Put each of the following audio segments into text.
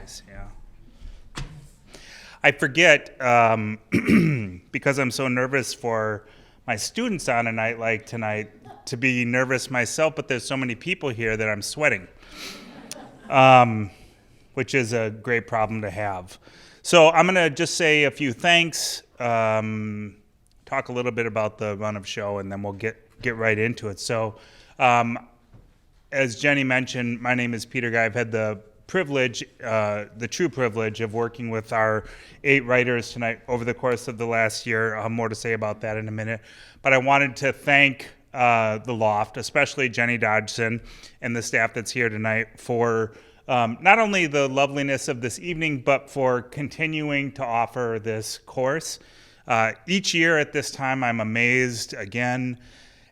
Nice, yeah. I forget, because I'm so nervous for my students on a night like tonight, to be nervous myself, but there's so many people here that I'm sweating, which is a great problem to have. So I'm going to just say a few thanks, talk a little bit about the run of show, and then we'll get right into it. So as Jenny mentioned, my name is Peter Guy. I've had the privilege, the true privilege of working with our 8 writers tonight over the course of the last year. I'll have more to say about that in a minute. But I wanted to thank the Loft, especially Jenny Dodgson and the staff that's here tonight for not only the loveliness of this evening, but for continuing to offer this course. Each year at this time, I'm amazed again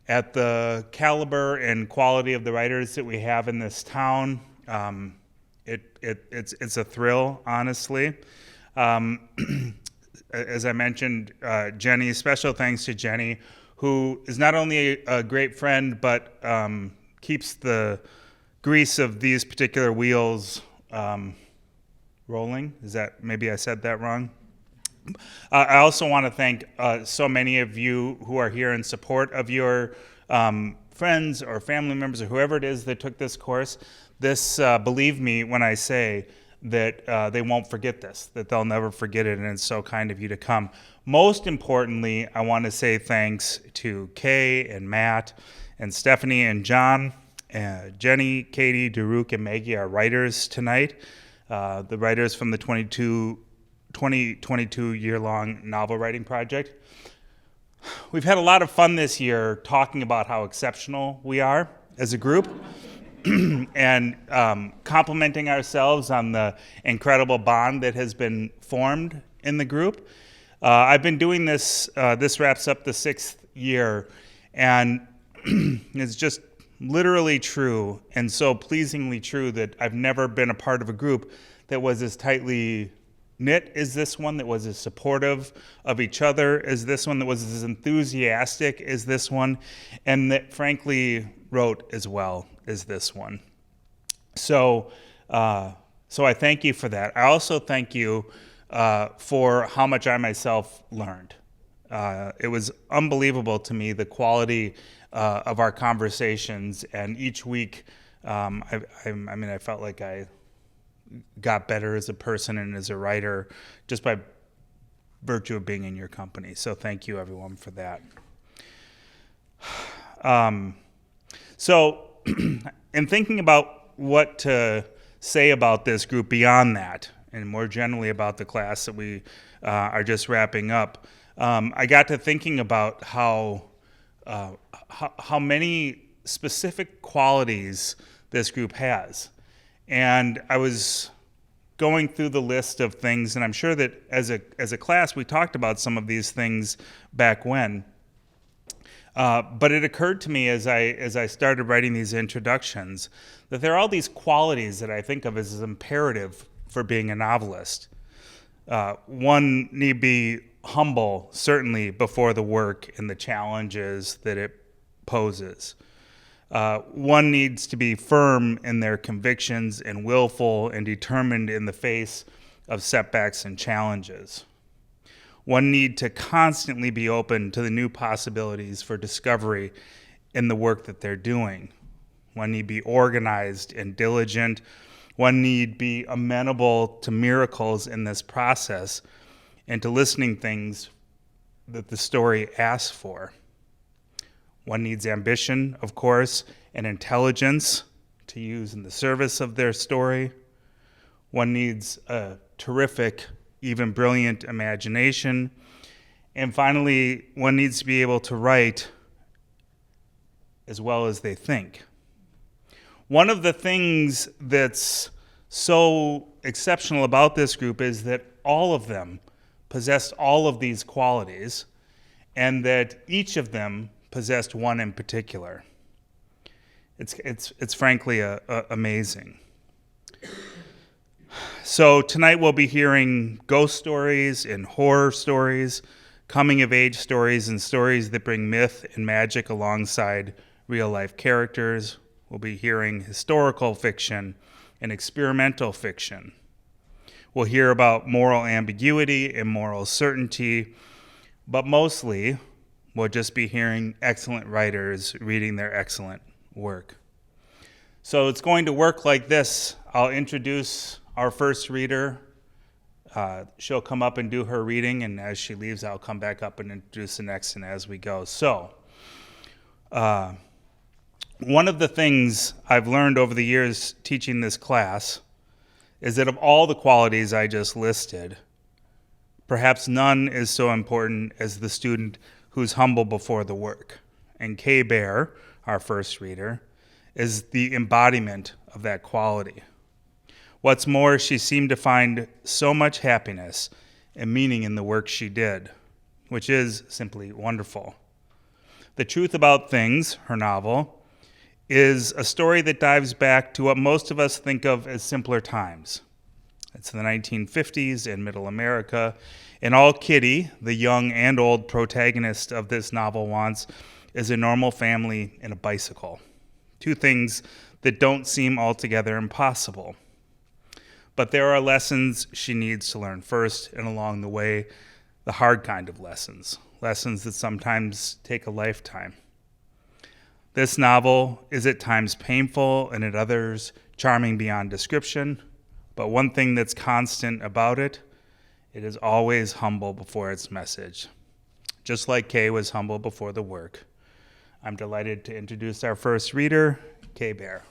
at the caliber and quality of the writers that we have in this town. It's a thrill, honestly. As I mentioned, Jenny, special thanks to Jenny, who is not only a great friend, but keeps the grease of these particular wheels rolling. Maybe I said that wrong? I also want to thank so many of you who are here in support of your friends or family members or whoever it is that took this course. This, believe me when I say that they won't forget this, that they'll never forget it, and it's so kind of you to come. Most importantly, I want to say thanks to Kay and Matt and Stephanie and John, Jenny, Katie, Daruk, and Maggie, our writers tonight, the writers from the 2022 year-long novel writing project. We've had a lot of fun this year talking about how exceptional we are as a group and complimenting ourselves on the incredible bond that has been formed in the group. I've been doing this, this wraps up the 6th year, and it's just literally true and so pleasingly true that I've never been a part of a group that was as tightly knit as this one, that was as supportive of each other as this one, that was as enthusiastic as this one, and that frankly wrote as well as this one. So I thank you for that. I also thank you for how much I myself learned. It was unbelievable to me, the quality of our conversations, and each week, I felt like I got better as a person and as a writer just by virtue of being in your company. So thank you, everyone, for that. So in thinking about what to say about this group beyond that, and more generally about the class that we are just wrapping up, I got to thinking about how many specific qualities this group has. And I was going through the list of things, and I'm sure that as a class we talked about some of these things back when. But it occurred to me as I started writing these introductions that there are all these qualities that I think of as imperative for being a novelist. One need be humble, certainly, before the work and the challenges that it poses. One needs to be firm in their convictions and willful and determined in the face of setbacks and challenges. One need to constantly be open to the new possibilities for discovery in the work that they're doing. One need be organized and diligent. One need be amenable to miracles in this process and to listening things that the story asks for. One needs ambition, of course, and intelligence to use in the service of their story. One needs a terrific, even brilliant imagination. And finally, one needs to be able to write as well as they think. One of the things that's so exceptional about this group is that all of them possessed all of these qualities, and that each of them possessed one in particular. It's frankly amazing. So tonight we'll be hearing ghost stories and horror stories, coming-of-age stories, and stories that bring myth and magic alongside real-life characters. We'll be hearing historical fiction and experimental fiction. We'll hear about moral ambiguity and moral certainty, but mostly we'll just be hearing excellent writers reading their excellent work. So it's going to work like this. I'll introduce our first reader. She'll come up and do her reading, and as she leaves, I'll come back up and introduce the next, and as we go. So, one of the things I've learned over the years teaching this class is that of all the qualities I just listed, perhaps none is so important as the student who's humble before the work. And Kay Bear, our first reader, is the embodiment of that quality. What's more, she seemed to find so much happiness and meaning in the work she did, which is simply wonderful. The Truth About Things, her novel, is a story that dives back to what most of us think of as simpler times. It's the 1950s in Middle America, and all Kitty, the young and old protagonist of this novel, wants is a normal family and a bicycle. Two things that don't seem altogether impossible. But there are lessons she needs to learn first, and along the way, the hard kind of lessons that sometimes take a lifetime. This novel is at times painful and at others charming beyond description, but one thing that's constant about it, it is always humble before its message. Just like Kay was humble before the work. I'm delighted to introduce our first reader, Kay Bear.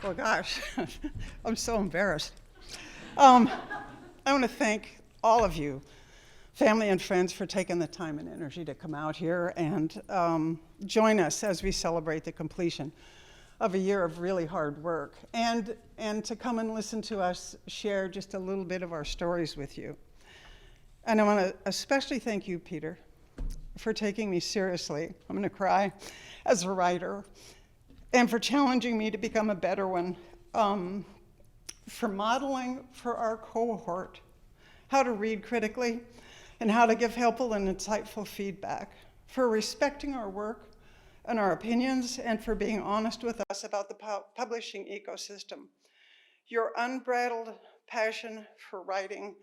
Oh gosh, I'm so embarrassed. I want to thank all of you, family and friends, for taking the time and energy to come out here and join us as we celebrate the completion of a year of really hard work, and to come and listen to us share just a little bit of our stories with you. And I want to especially thank you, Peter, for taking me seriously, I'm going to cry, as a writer, and for challenging me to become a better one, for modeling for our cohort how to read critically and how to give helpful and insightful feedback, for respecting our work and our opinions, and for being honest with us about the publishing ecosystem. Your unbridled passion for writing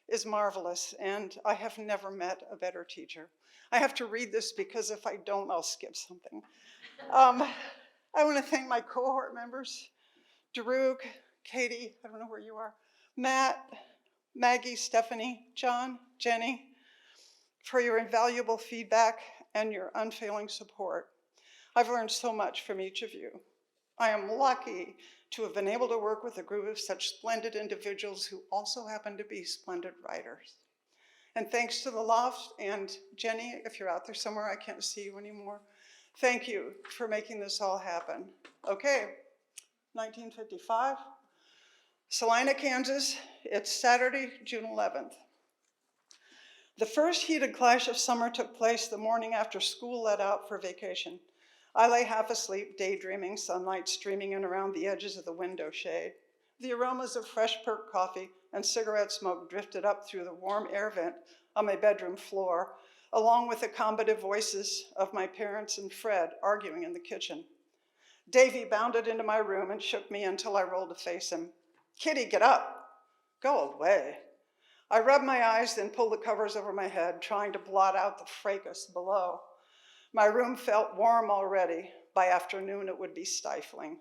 is marvelous, and I have never met a better teacher. I have to read this because if I don't, I'll skip something. I want to thank my cohort members, Daruk, Katie, I don't know where you are, Matt, Maggie, Stephanie, John, Jenny, for your invaluable feedback and your unfailing support. I've learned so much from each of you. I am lucky to have been able to work with a group of such splendid individuals who also happen to be splendid writers. And thanks to the Loft and Jenny, if you're out there somewhere, I can't see you anymore. Thank you for making this all happen. Okay, 1955, Salina, Kansas. It's Saturday, June 11th. The first heated clash of summer took place the morning after school let out for vacation. I lay half asleep, daydreaming, sunlight streaming in around the edges of the window shade. The aromas of fresh perk coffee and cigarette smoke drifted up through the warm air vent on my bedroom floor, along with the combative voices of my parents and Fred arguing in the kitchen. Davy bounded into my room and shook me until I rolled to face him. Kitty, get up. Go away. I rubbed my eyes, then pulled the covers over my head, trying to blot out the fracas below. My room felt warm already. By afternoon, it would be stifling.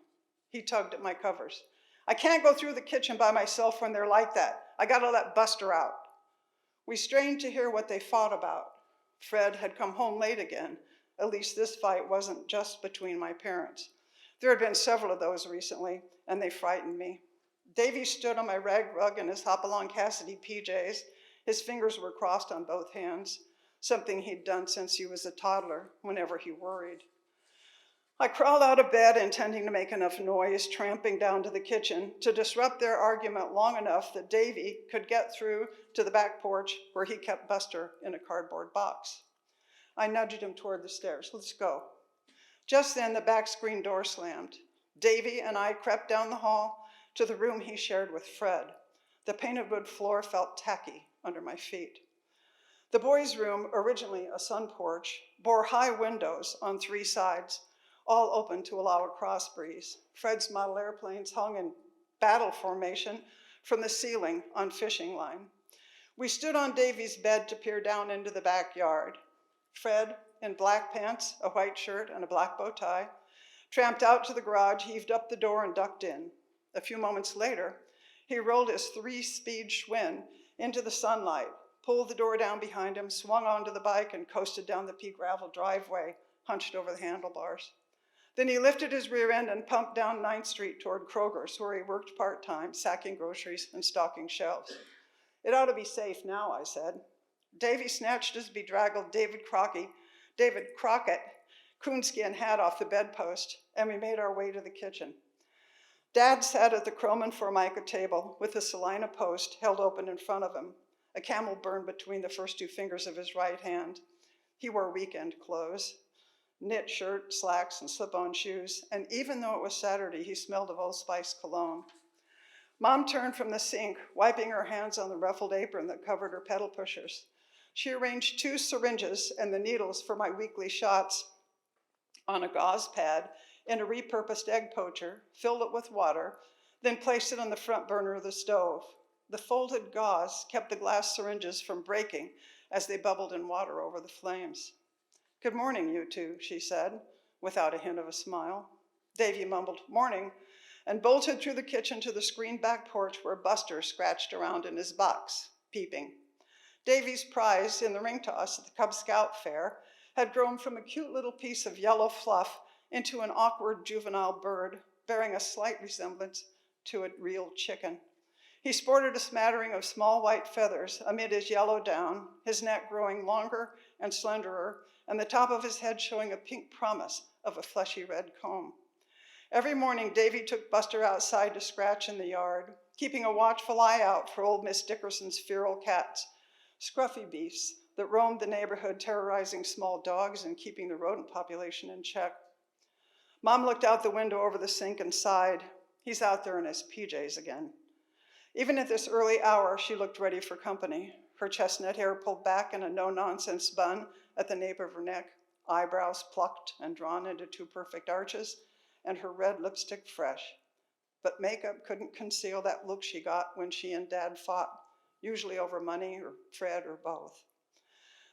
He tugged at my covers. I can't go through the kitchen by myself when they're like that. I gotta let Buster out. We strained to hear what they fought about. Fred had come home late again. At least this fight wasn't just between my parents. There had been several of those recently, and they frightened me. Davy stood on my rag rug in his Hopalong Cassidy PJs. His fingers were crossed on both hands, something he'd done since he was a toddler, whenever he worried. I crawled out of bed intending to make enough noise, tramping down to the kitchen to disrupt their argument long enough that Davy could get through to the back porch where he kept Buster in a cardboard box. I nudged him toward the stairs. Let's go. Just then, the back screen door slammed. Davy and I crept down the hall to the room he shared with Fred. The painted wood floor felt tacky under my feet. The boys' room, originally a sun porch, bore high windows on 3 sides, all open to allow a cross breeze. Fred's model airplanes hung in battle formation from the ceiling on fishing line. We stood on Davy's bed to peer down into the backyard. Fred, in black pants, a white shirt, and a black bow tie, tramped out to the garage, heaved up the door, and ducked in. A few moments later, he rolled his 3-speed Schwinn into the sunlight, pulled the door down behind him, swung onto the bike, and coasted down the pea gravel driveway, hunched over the handlebars. Then he lifted his rear end and pumped down 9th Street toward Kroger's, where he worked part-time, sacking groceries and stocking shelves. It ought to be safe now, I said. Davy snatched his bedraggled David Crockett coonskin hat off the bedpost, and we made our way to the kitchen. Dad sat at the chrome and formica table with the Salina Post held open in front of him, a camel burned between the first 2 fingers of his right hand. He wore weekend clothes, knit shirt, slacks, and slip-on shoes, and even though it was Saturday, he smelled of Old Spice cologne. Mom turned from the sink, wiping her hands on the ruffled apron that covered her pedal pushers. She arranged 2 syringes and the needles for my weekly shots on a gauze pad in a repurposed egg poacher, filled it with water, then placed it on the front burner of the stove. The folded gauze kept the glass syringes from breaking as they bubbled in water over the flames. "Good morning, you two," she said, without a hint of a smile. Davy mumbled, "Morning," and bolted through the kitchen to the screened back porch where Buster scratched around in his box, peeping. Davy's prize in the ring toss at the Cub Scout fair had grown from a cute little piece of yellow fluff into an awkward juvenile bird, bearing a slight resemblance to a real chicken. He sported a smattering of small white feathers amid his yellow down, his neck growing longer and slenderer, and the top of his head showing a pink promise of a fleshy red comb. Every morning, Davy took Buster outside to scratch in the yard, keeping a watchful eye out for old Miss Dickerson's feral cats, scruffy beasts that roamed the neighborhood, terrorizing small dogs and keeping the rodent population in check. Mom looked out the window over the sink and sighed. He's out there in his PJs again. Even at this early hour, she looked ready for company, her chestnut hair pulled back in a no-nonsense bun at the nape of her neck, eyebrows plucked and drawn into 2 perfect arches, and her red lipstick fresh. But makeup couldn't conceal that look she got when she and Dad fought, usually over money or Fred or both.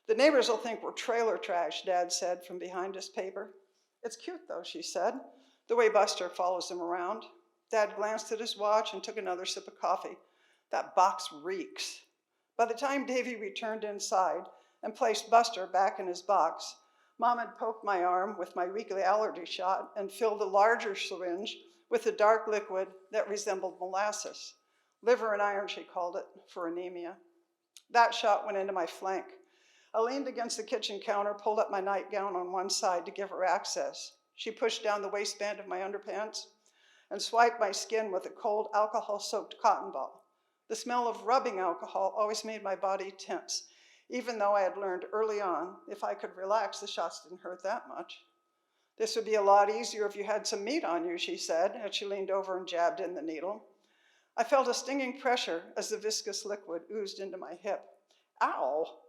"The neighbors will think we're trailer trash," Dad said from behind his paper. "It's cute though," she said, "the way Buster follows him around." Dad glanced at his watch and took another sip of coffee. "That box reeks." By the time Davy returned inside and placed Buster back in his box, Mom had poked my arm with my weekly allergy shot and filled a larger syringe with a dark liquid that resembled molasses. Liver and iron, she called it, for anemia. That shot went into my flank. I leaned against the kitchen counter, pulled up my nightgown on one side to give her access. She pushed down the waistband of my underpants and swiped my skin with a cold, alcohol-soaked cotton ball. The smell of rubbing alcohol always made my body tense, even though I had learned early on if I could relax, the shots didn't hurt that much. "This would be a lot easier if you had some meat on you," she said, as she leaned over and jabbed in the needle. I felt a stinging pressure as the viscous liquid oozed into my hip. "Ow!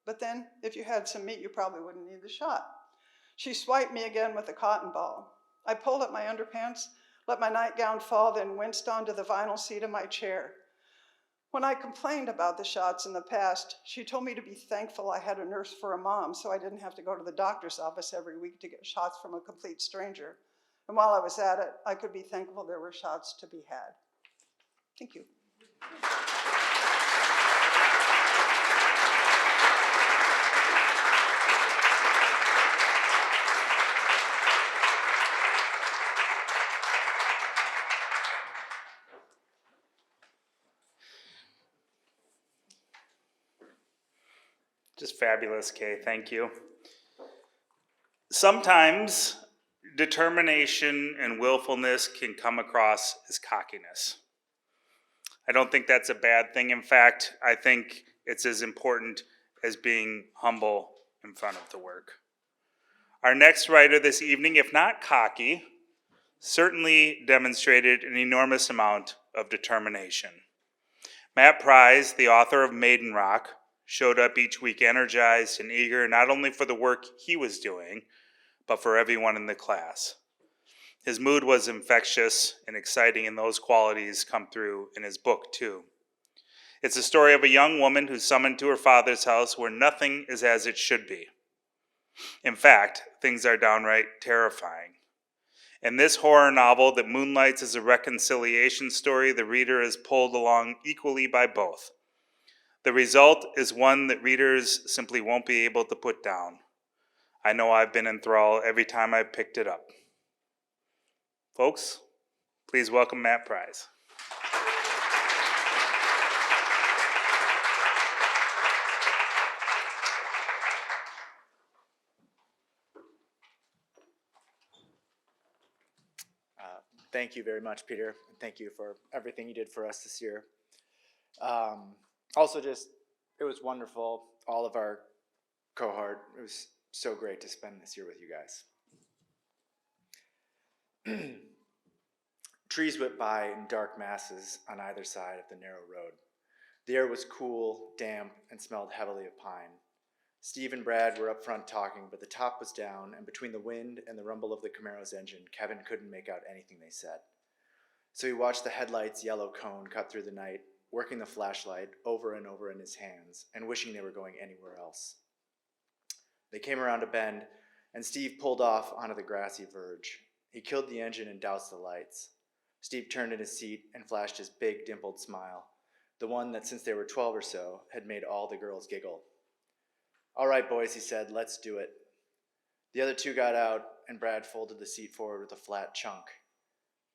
But then, if you had some meat, you probably wouldn't need the shot." She swiped me again with the cotton ball. I pulled up my underpants, let my nightgown fall, then winced onto the vinyl seat of my chair. When I complained about the shots in the past, she told me to be thankful I had a nurse for a mom so I didn't have to go to the doctor's office every week to get shots from a complete stranger. And while I was at it, I could be thankful there were shots to be had. Thank you. Just fabulous, Kay. Thank you. Sometimes determination and willfulness can come across as cockiness. I don't think that's a bad thing. In fact, I think it's as important as being humble in front of the work. Our next writer this evening, if not cocky, certainly demonstrated an enormous amount of determination. Matt Price, the author of Maiden Rock, showed up each week energized and eager not only for the work he was doing, but for everyone in the class. His mood was infectious and exciting, and those qualities come through in his book, too. It's a story of a young woman who's summoned to her father's house where nothing is as it should be. In fact, things are downright terrifying. In this horror novel that moonlights as a reconciliation story, the reader is pulled along equally by both. The result is one that readers simply won't be able to put down. I know I've been enthralled every time I've picked it up. Folks, please welcome Matt Price. Thank you very much, Peter, and thank you for everything you did for us this year. Also, it was wonderful, all of our cohort. It was so great to spend this year with you guys. Trees whipped by in dark masses on either side of the narrow road. The air was cool, damp, and smelled heavily of pine. Steve and Brad were up front talking, but the top was down, and between the wind and the rumble of the Camaro's engine, Kevin couldn't make out anything they said. So he watched the headlight's yellow cone cut through the night, working the flashlight over and over in his hands, and wishing they were going anywhere else. They came around a bend, and Steve pulled off onto the grassy verge. He killed the engine and doused the lights. Steve turned in his seat and flashed his big, dimpled smile, the one that since they were 12 or so had made all the girls giggle. "All right, boys," he said, "let's do it." The other two got out, and Brad folded the seat forward with a flat chunk.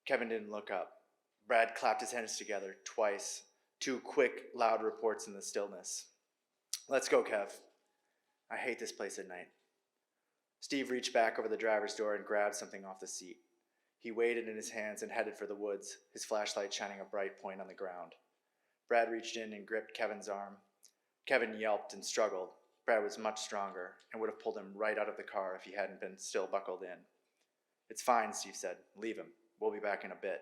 Kevin didn't look up. Brad clapped his hands together twice, two quick, loud reports in the stillness. "Let's go, Kev. I hate this place at night." Steve reached back over the driver's door and grabbed something off the seat. He weighed it in his hands and headed for the woods, his flashlight shining a bright point on the ground. Brad reached in and gripped Kevin's arm. Kevin yelped and struggled. Brad was much stronger and would have pulled him right out of the car if he hadn't been still buckled in. "It's fine," Steve said. "Leave him. We'll be back in a bit."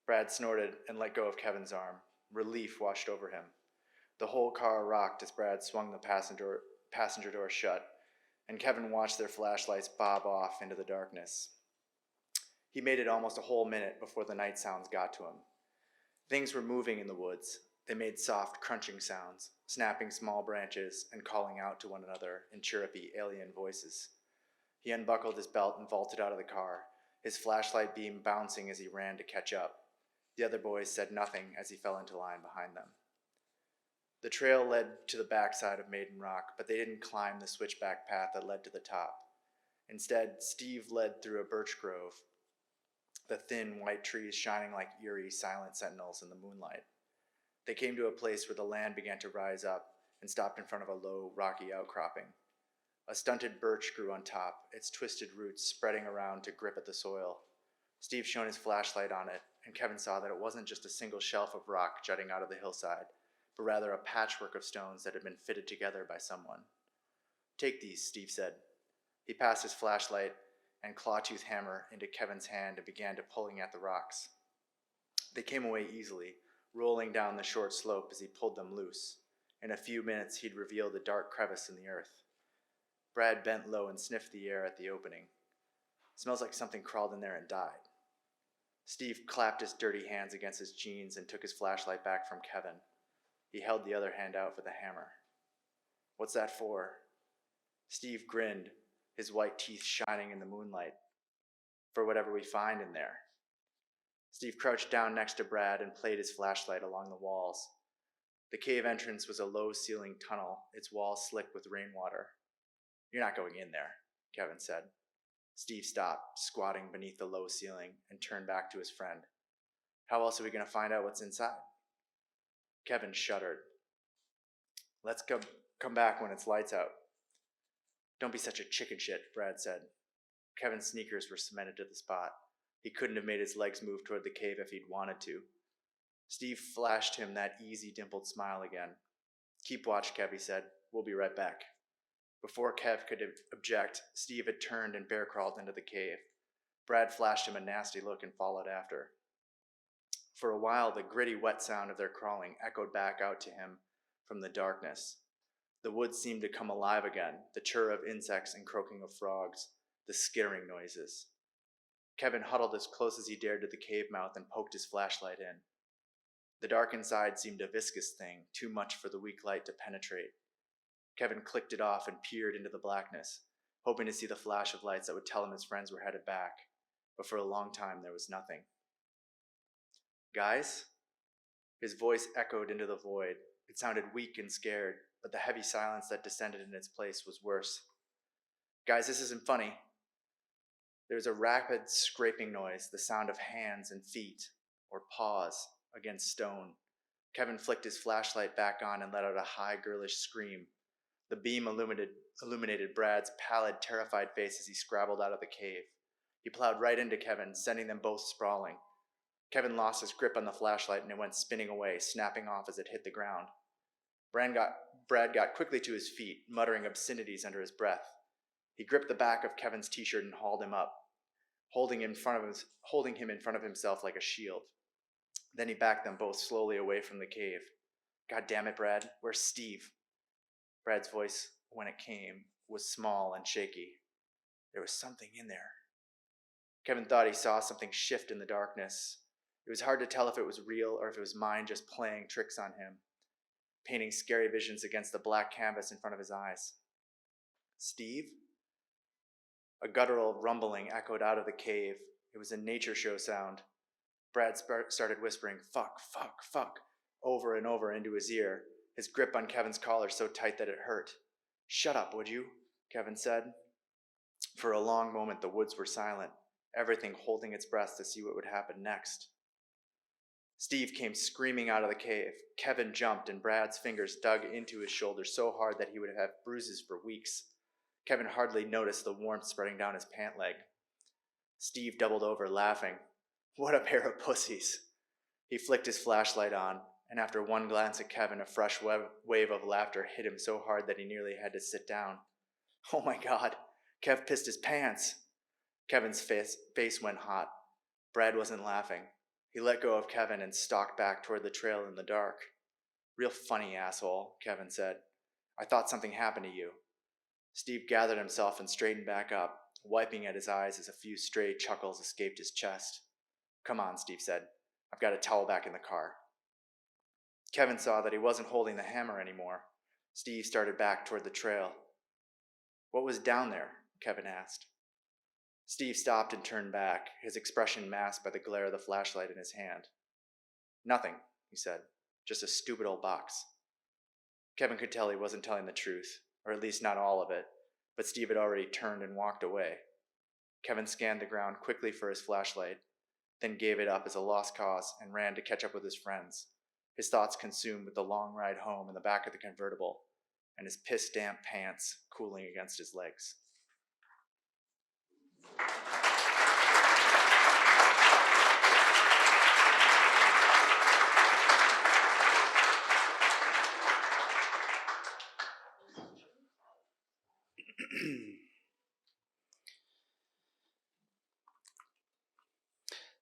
Brad snorted and let go of Kevin's arm. Relief washed over him. The whole car rocked as Brad swung the passenger door shut, and Kevin watched their flashlights bob off into the darkness. He made it almost a whole minute before the night sounds got to him. Things were moving in the woods. They made soft, crunching sounds, snapping small branches and calling out to one another in chirrupy, alien voices. He unbuckled his belt and vaulted out of the car, his flashlight beam bouncing as he ran to catch up. The other boys said nothing as he fell into line behind them. The trail led to the backside of Maiden Rock, but they didn't climb the switchback path that led to the top. Instead, Steve led through a birch grove, the thin white trees shining like eerie, silent sentinels in the moonlight. They came to a place where the land began to rise up and stopped in front of a low, rocky outcropping. A stunted birch grew on top, its twisted roots spreading around to grip at the soil. Steve shone his flashlight on it, and Kevin saw that it wasn't just a single shelf of rock jutting out of the hillside, but rather a patchwork of stones that had been fitted together by someone. "Take these," Steve said. He passed his flashlight and claw-tooth hammer into Kevin's hand and began to pulling at the rocks. They came away easily, rolling down the short slope as he pulled them loose. In a few minutes, he'd revealed a dark crevice in the earth. Brad bent low and sniffed the air at the opening. "Smells like something crawled in there and died." Steve clapped his dirty hands against his jeans and took his flashlight back from Kevin. He held the other hand out for the hammer. "What's that for?" Steve grinned, his white teeth shining in the moonlight. "For whatever we find in there." Steve crouched down next to Brad and played his flashlight along the walls. The cave entrance was a low-ceilinged tunnel, its walls slick with rainwater. "You're not going in there," Kevin said. Steve stopped, squatting beneath the low ceiling, and turned back to his friend. "How else are we going to find out what's inside?" Kevin shuddered. "Let's come back when it's lights out." "Don't be such a chicken shit," Brad said. Kevin's sneakers were cemented to the spot. He couldn't have made his legs move toward the cave if he'd wanted to. Steve flashed him that easy, dimpled smile again. "Keep watch, Kev," he said. "We'll be right back." Before Kev could object, Steve had turned and bear crawled into the cave. Brad flashed him a nasty look and followed after. For a while, the gritty, wet sound of their crawling echoed back out to him from the darkness. The woods seemed to come alive again, the chirr of insects and croaking of frogs, the skittering noises. Kevin huddled as close as he dared to the cave mouth and poked his flashlight in. The dark inside seemed a viscous thing, too much for the weak light to penetrate. Kevin clicked it off and peered into the blackness, hoping to see the flash of lights that would tell him his friends were headed back, but for a long time there was nothing. "Guys?" His voice echoed into the void. It sounded weak and scared, but the heavy silence that descended in its place was worse. "Guys, this isn't funny." There was a rapid scraping noise, the sound of hands and feet, or paws, against stone. Kevin flicked his flashlight back on and let out a high, girlish scream. The beam illuminated Brad's pallid, terrified face as he scrabbled out of the cave. He plowed right into Kevin, sending them both sprawling. Kevin lost his grip on the flashlight and it went spinning away, snapping off as it hit the ground. Brad got quickly to his feet, muttering obscenities under his breath. He gripped the back of Kevin's t-shirt and hauled him up, holding him in front of himself like a shield. Then he backed them both slowly away from the cave. "God damn it, Brad, where's Steve?" Brad's voice, when it came, was small and shaky. "There was something in there." Kevin thought he saw something shift in the darkness. It was hard to tell if it was real or if it was mind just playing tricks on him, painting scary visions against the black canvas in front of his eyes. "Steve?" A guttural rumbling echoed out of the cave. It was a nature show sound. Brad started whispering, "Fuck, fuck, fuck," over and over into his ear, his grip on Kevin's collar so tight that it hurt. "Shut up, would you?" Kevin said. For a long moment, the woods were silent, everything holding its breath to see what would happen next. Steve came screaming out of the cave. Kevin jumped, and Brad's fingers dug into his shoulder so hard that he would have bruises for weeks. Kevin hardly noticed the warmth spreading down his pant leg. Steve doubled over, laughing. What a pair of pussies. He flicked his flashlight on, and after one glance at Kevin, a fresh wave of laughter hit him so hard that he nearly had to sit down. "Oh my God, Kev pissed his pants." Kevin's face went hot. Brad wasn't laughing. He let go of Kevin and stalked back toward the trail in the dark. "Real funny, asshole," Kevin said. "I thought something happened to you." Steve gathered himself and straightened back up, wiping at his eyes as a few stray chuckles escaped his chest. "Come on," Steve said. "I've got a towel back in the car." Kevin saw that he wasn't holding the hammer anymore. Steve started back toward the trail. "What was down there?" Kevin asked. Steve stopped and turned back, his expression masked by the glare of the flashlight in his hand. "Nothing," he said. "Just a stupid old box." Kevin could tell he wasn't telling the truth, or at least not all of it, but Steve had already turned and walked away. Kevin scanned the ground quickly for his flashlight, then gave it up as a lost cause and ran to catch up with his friends, his thoughts consumed with the long ride home in the back of the convertible and his piss-damp pants cooling against his legs.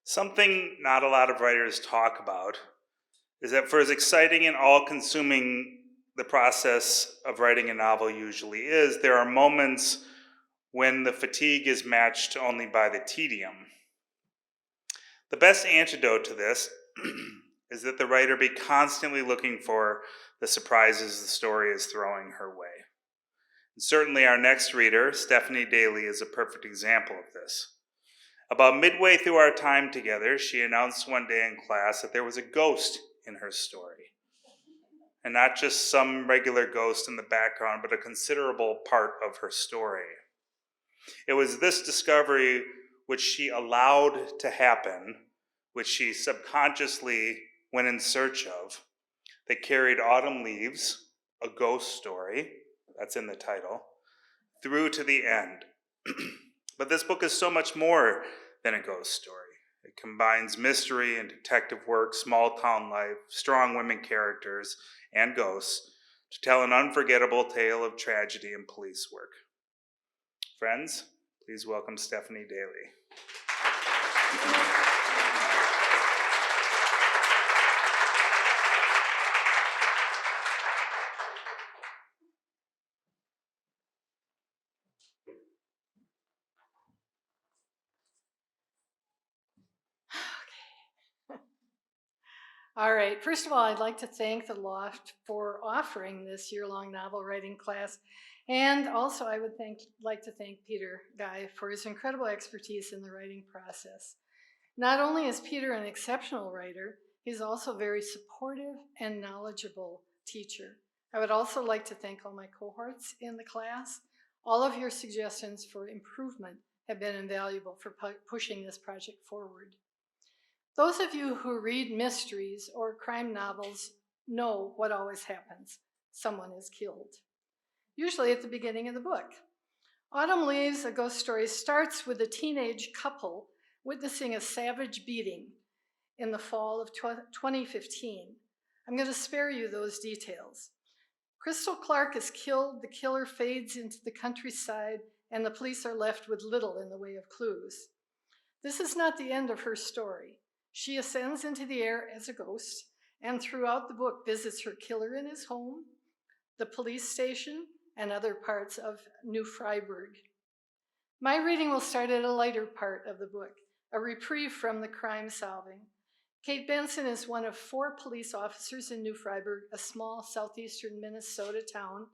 Something not a lot of writers talk about is that for as exciting and all-consuming the process of writing a novel usually is, there are moments when the fatigue is matched only by the tedium. The best antidote to this is that the writer be constantly looking for the surprises the story is throwing her way. And certainly our next reader, Stephanie Daly, is a perfect example of this. About midway through our time together, she announced one day in class that there was a ghost in her story. And not just some regular ghost in the background, but a considerable part of her story. It was this discovery which she allowed to happen, which she subconsciously went in search of, that carried Autumn Leaves, a ghost story, that's in the title, through to the end. But this book is so much more than a ghost story. It combines mystery and detective work, small town life, strong women characters, and ghosts to tell an unforgettable tale of tragedy and police work. Friends, please welcome Stephanie Daly. All right, first of all, I'd like to thank the Loft for offering this year-long novel writing class. And also I would like to thank Peter Guy for his incredible expertise in the writing process. Not only is Peter an exceptional writer, he's also a very supportive and knowledgeable teacher. I would also like to thank all my cohorts in the class. All of your suggestions for improvement have been invaluable for pushing this project forward. Those of you who read mysteries or crime novels know what always happens. Someone is killed, usually at the beginning of the book. Autumn Leaves, a ghost story, starts with a teenage couple witnessing a savage beating in the fall of 2015. I'm going to spare you those details. Crystal Clark is killed, the killer fades into the countryside, and the police are left with little in the way of clues. This is not the end of her story. She ascends into the air as a ghost, and throughout the book visits her killer in his home, the police station, and other parts of New Freiburg. My reading will start at a lighter part of the book, a reprieve from the crime solving. Kate Benson is one of 4 police officers in New Freiburg, a small southeastern Minnesota town.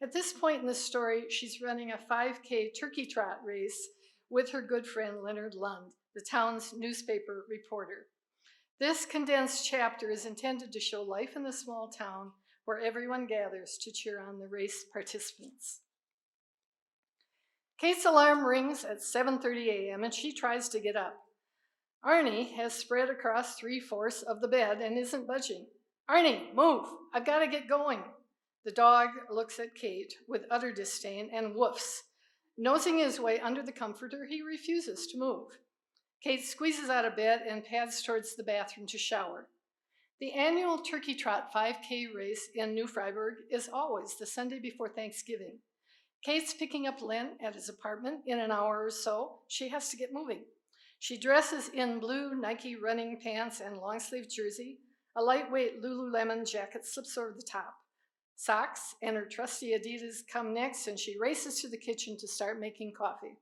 At this point in the story, she's running a 5K turkey trot race with her good friend Leonard Lund, the town's newspaper reporter. This condensed chapter is intended to show life in the small town where everyone gathers to cheer on the race participants. Kate's alarm rings at 7:30 a.m. and she tries to get up. Arnie has spread across 3/4 of the bed and isn't budging. Arnie, move! I've got to get going. The dog looks at Kate with utter disdain and woofs. Nosing his way under the comforter, he refuses to move. Kate squeezes out of bed and pads towards the bathroom to shower. The annual Turkey Trot 5K race in New Freiburg is always the Sunday before Thanksgiving. Kate's picking up Len at his apartment in an hour or so. She has to get moving. She dresses in blue Nike running pants and long-sleeve jersey. A lightweight Lululemon jacket slips over the top. Socks and her trusty Adidas come next, and she races to the kitchen to start making coffee.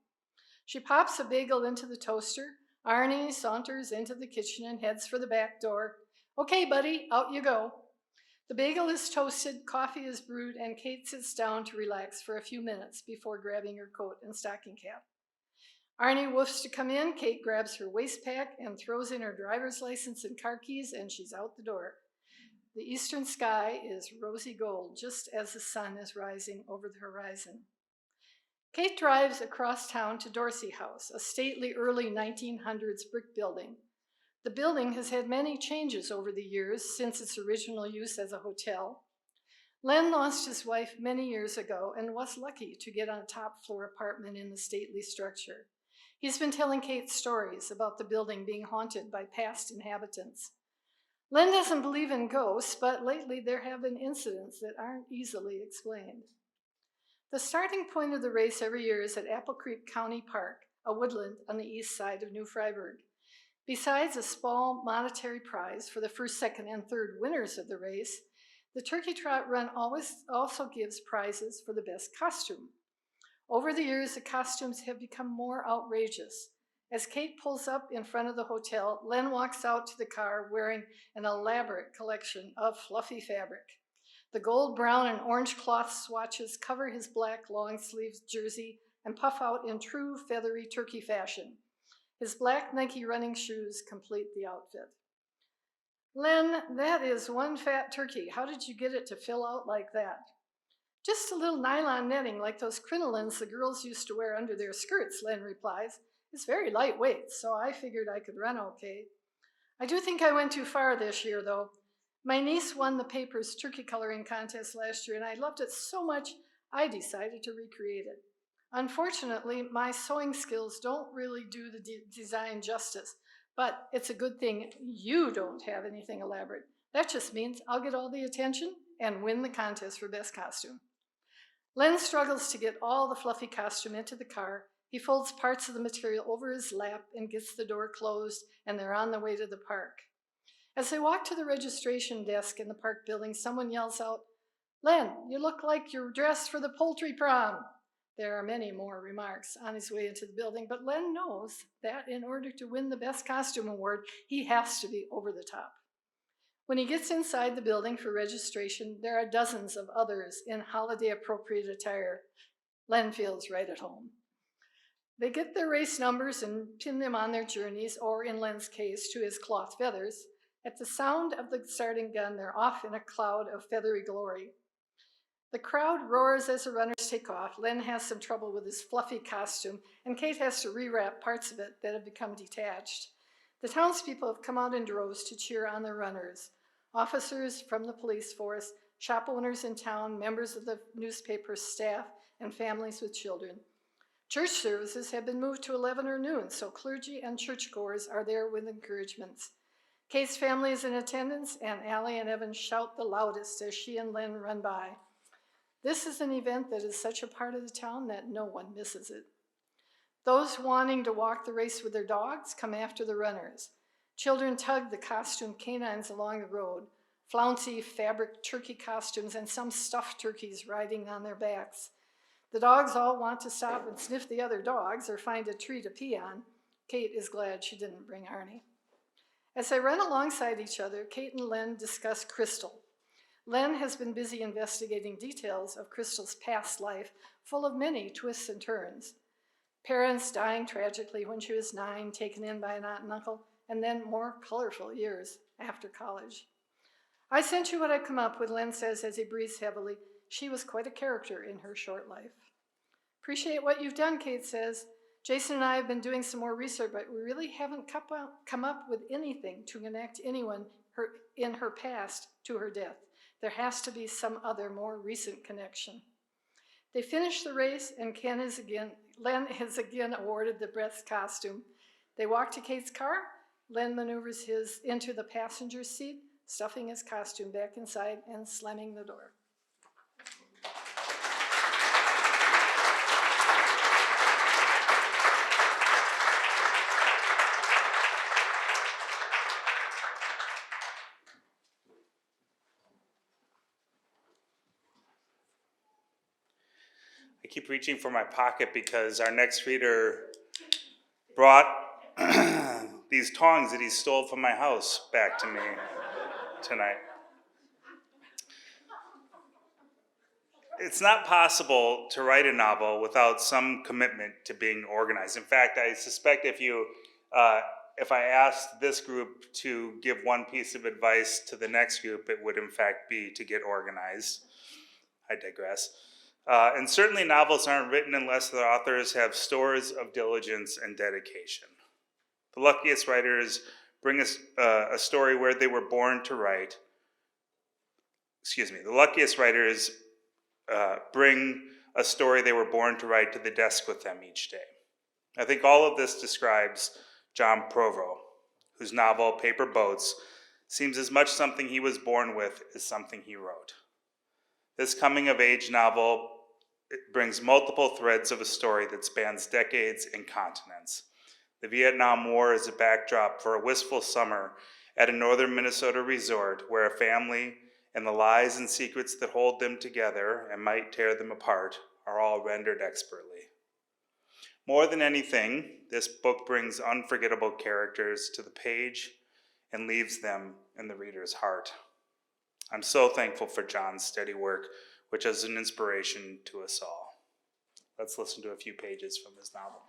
She pops a bagel into the toaster. Arnie saunters into the kitchen and heads for the back door. Okay, buddy, out you go. The bagel is toasted, coffee is brewed, and Kate sits down to relax for a few minutes before grabbing her coat and stocking cap. Arnie woofs to come in. Kate grabs her waist pack and throws in her driver's license and car keys, and she's out the door. The eastern sky is rosy gold just as the sun is rising over the horizon. Kate drives across town to Dorsey House, a stately early 1900s brick building. The building has had many changes over the years since its original use as a hotel. Len lost his wife many years ago and was lucky to get a top-floor apartment in the stately structure. He's been telling Kate stories about the building being haunted by past inhabitants. Len doesn't believe in ghosts, but lately there have been incidents that aren't easily explained. The starting point of the race every year is at Apple Creek County Park, a woodland on the east side of New Freiburg. Besides a small monetary prize for the first, second, and third winners of the race, the Turkey Trot Run also gives prizes for the best costume. Over the years, the costumes have become more outrageous. As Kate pulls up in front of the hotel, Len walks out to the car wearing an elaborate collection of fluffy fabric. The gold, brown, and orange cloth swatches cover his black long-sleeved jersey and puff out in true feathery turkey fashion. His black Nike running shoes complete the outfit. Len, that is one fat turkey. How did you get it to fill out like that? Just a little nylon netting like those crinolines the girls used to wear under their skirts, Len replies. It's very lightweight, so I figured I could run okay. I do think I went too far this year, though. My niece won the paper's turkey coloring contest last year, and I loved it so much I decided to recreate it. Unfortunately, my sewing skills don't really do the design justice, but it's a good thing you don't have anything elaborate. That just means I'll get all the attention and win the contest for best costume. Len struggles to get all the fluffy costume into the car. He folds parts of the material over his lap and gets the door closed, and they're on the way to the park. As they walk to the registration desk in the park building, someone yells out, "Len, you look like you're dressed for the poultry prom." There are many more remarks on his way into the building, but Len knows that in order to win the Best Costume Award, he has to be over the top. When he gets inside the building for registration, there are dozens of others in holiday-appropriate attire. Len feels right at home. They get their race numbers and pin them on their journeys, or in Len's case, to his cloth feathers. At the sound of the starting gun, they're off in a cloud of feathery glory. The crowd roars as the runners take off. Len has some trouble with his fluffy costume, and Kate has to rewrap parts of it that have become detached. The townspeople have come out in droves to cheer on the runners. Officers from the police force, shop owners in town, members of the newspaper staff, and families with children. Church services have been moved to 11 or noon, so clergy and churchgoers are there with encouragements. Kate's family is in attendance, and Allie and Evan shout the loudest as she and Len run by. This is an event that is such a part of the town that no one misses it. Those wanting to walk the race with their dogs come after the runners. Children tug the costume canines along the road, flouncy fabric turkey costumes, and some stuffed turkeys riding on their backs. The dogs all want to stop and sniff the other dogs or find a tree to pee on. Kate is glad she didn't bring Arnie. As they run alongside each other, Kate and Len discuss Crystal. Len has been busy investigating details of Crystal's past life, full of many twists and turns. Parents dying tragically when she was 9, taken in by an aunt and uncle, and then more colorful years after college. "I sent you what I've come up with," Len says as he breathes heavily. She was quite a character in her short life. "Appreciate what you've done," Kate says. "Jason and I have been doing some more research, but we really haven't come up with anything to connect anyone in her past to her death. There has to be some other, more recent connection." They finish the race, and Len is again awarded the best costume. They walk to Kate's car. Len maneuvers his into the passenger seat, stuffing his costume back inside and slamming the door. I keep reaching for my pocket because our next reader brought these tongs that he stole from my house back to me tonight. It's not possible to write a novel without some commitment to being organized. In fact, I suspect if I asked this group to give one piece of advice to the next group, it would in fact be to get organized. I digress. And certainly novels aren't written unless the authors have stores of diligence and dedication. The luckiest writers bring us a story where they were born to write. The luckiest writers bring a story they were born to write to the desk with them each day. I think all of this describes John Provost, whose novel Paper Boats seems as much something he was born with as something he wrote. This coming-of-age novel brings multiple threads of a story that spans decades and continents. The Vietnam War is a backdrop for a wistful summer at a northern Minnesota resort where a family and the lies and secrets that hold them together and might tear them apart are all rendered expertly. More than anything, this book brings unforgettable characters to the page and leaves them in the reader's heart. I'm so thankful for John's steady work, which is an inspiration to us all. Let's listen to a few pages from his novel.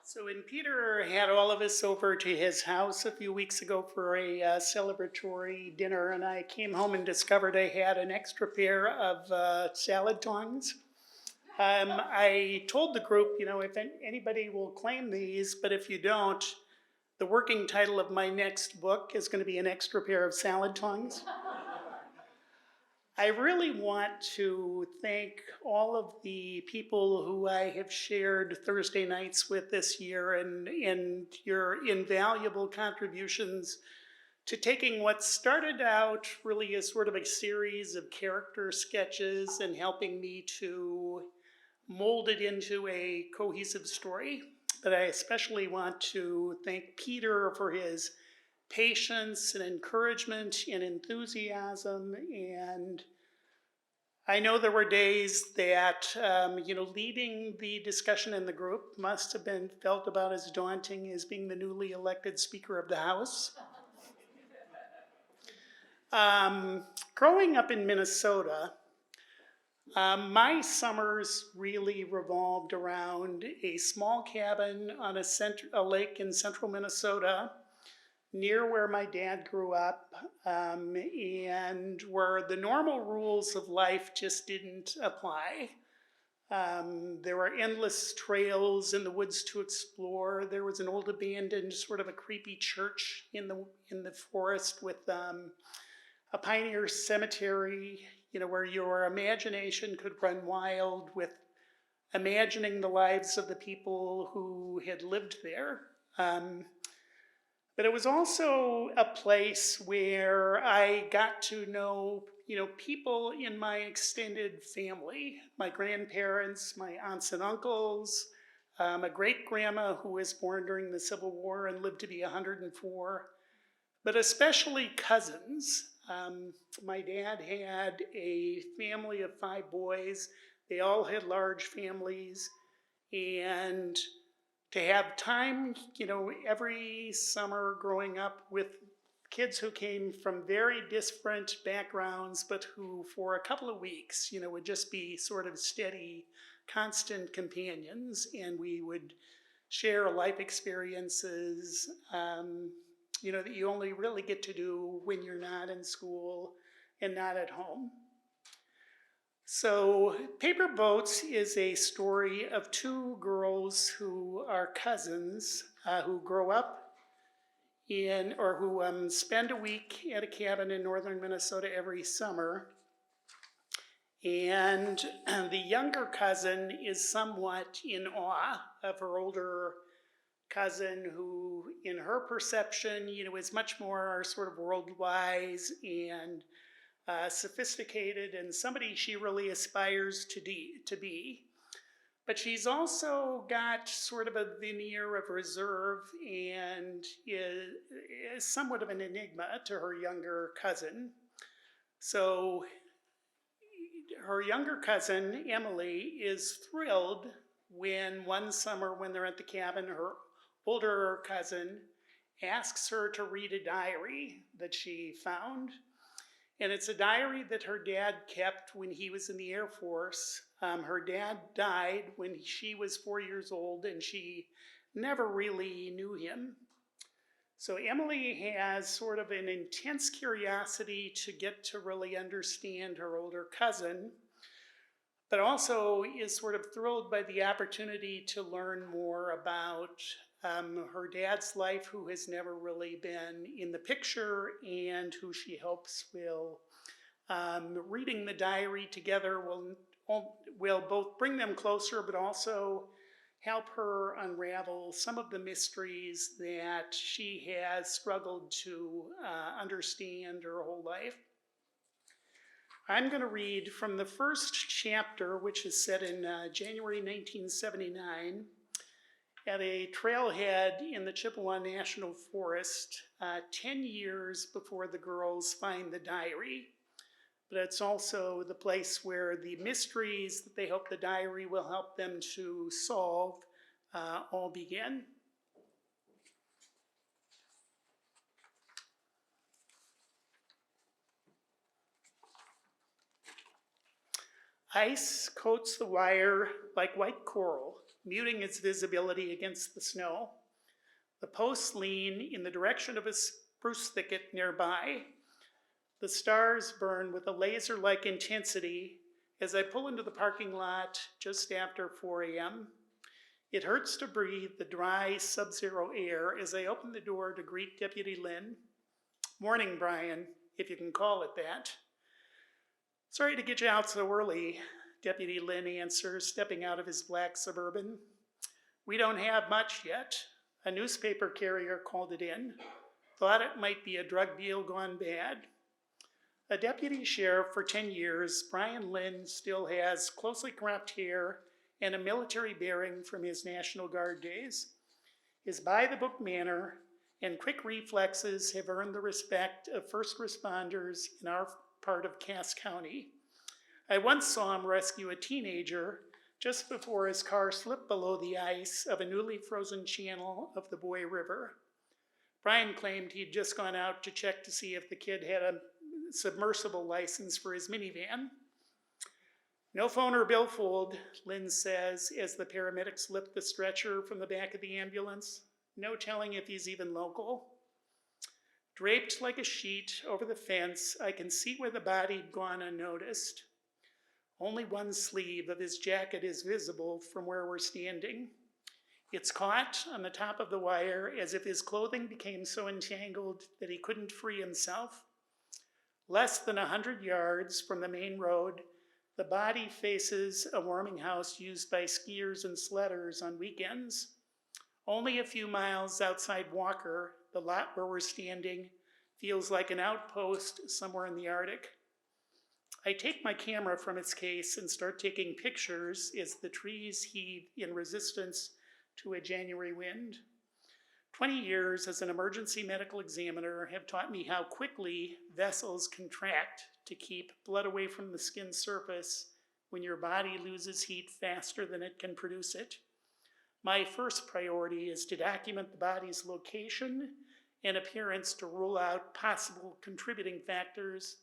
So when Peter had all of us over to his house a few weeks ago for a celebratory dinner, and I came home and discovered I had an extra pair of salad tongs, I told the group, if anybody will claim these, but if you don't, the working title of my next book is going to be An Extra Pair of Salad Tongues. I really want to thank all of the people who I have shared Thursday nights with this year and your invaluable contributions to taking what started out really as sort of a series of character sketches and helping me to mold it into a cohesive story. But I especially want to thank Peter for his patience and encouragement and enthusiasm. And I know there were days that, leading the discussion in the group must have been felt about as daunting as being the newly elected Speaker of the House. Growing up in Minnesota, my summers really revolved around a small cabin on a lake in central Minnesota near where my dad grew up, and where the normal rules of life just didn't apply. There were endless trails in the woods to explore. There was an old abandoned, sort of a creepy church in the forest with a pioneer cemetery, where your imagination could run wild with imagining the lives of the people who had lived there. But it was also a place where I got to know, people in my extended family, my grandparents, my aunts and uncles, a great grandma who was born during the Civil War and lived to be 104, but especially cousins. My dad had a family of 5 boys. They all had large families, and to have time, every summer growing up with kids who came from very different backgrounds, but who for a couple of weeks, would just be sort of steady, constant companions, and we would share life experiences, that you only really get to do when you're not in school and not at home. So, Paper Boats is a story of 2 girls who are cousins, who grow up or who spend a week at a cabin in northern Minnesota every summer. And the younger cousin is somewhat in awe of her older cousin, who, in her perception, is much more sort of world-wise and sophisticated, and somebody she really aspires to be. But she's also got sort of a veneer of reserve and is somewhat of an enigma to her younger cousin. So her younger cousin, Emily, is thrilled when one summer when they're at the cabin, her older cousin asks her to read a diary that she found. And it's a diary that her dad kept when he was in the Air Force. Her dad died when she was 4 years old, and she never really knew him. So Emily has sort of an intense curiosity to get to really understand her older cousin, but also is sort of thrilled by the opportunity to learn more about her dad's life, who has never really been in the picture, and who she hopes will, reading the diary together, will both bring them closer, but also help her unravel some of the mysteries that she has struggled to understand her whole life. I'm going to read from the first chapter, which is set in January 1979 at a trailhead in the Chippewa National Forest, 10 years before the girls find the diary. But it's also the place where the mysteries that they hope the diary will help them to solve all begin. Ice coats the wire like white coral, muting its visibility against the snow. The posts lean in the direction of a spruce thicket nearby. The stars burn with a laser-like intensity As I pull into the parking lot just after 4 a.m., it hurts to breathe the dry, sub-zero air as I open the door to greet Deputy Lynn. Morning, Brian, if you can call it that. Sorry to get you out so early, Deputy Lynn answers, stepping out of his black Suburban. We don't have much yet. A newspaper carrier called it in. Thought it might be a drug deal gone bad. A deputy sheriff for 10 years, Brian Lynn still has closely cropped hair and a military bearing from his National Guard days. His by-the-book manner and quick reflexes have earned the respect of first responders in our part of Cass County. I once saw him rescue a teenager just before his car slipped below the ice of a newly frozen channel of the Boy River. Brian claimed he'd just gone out to check to see if the kid had a submersible license for his minivan. No phone or billfold, Lynn says as the paramedics lift the stretcher from the back of the ambulance. No telling if he's even local. Draped like a sheet over the fence, I can see where the body'd gone unnoticed. Only one sleeve of his jacket is visible from where we're standing. It's caught on the top of the wire as if his clothing became so entangled that he couldn't free himself. Less than 100 yards from the main road, the body faces a warming house used by skiers and sledders on weekends. Only a few miles outside Walker, the lot where we're standing feels like an outpost somewhere in the Arctic. I take my camera from its case and start taking pictures as the trees heave in resistance to a January wind. 20 years as an emergency medical examiner have taught me how quickly vessels contract to keep blood away from the skin surface when your body loses heat faster than it can produce it. My first priority is to document the body's location and appearance to rule out possible contributing factors,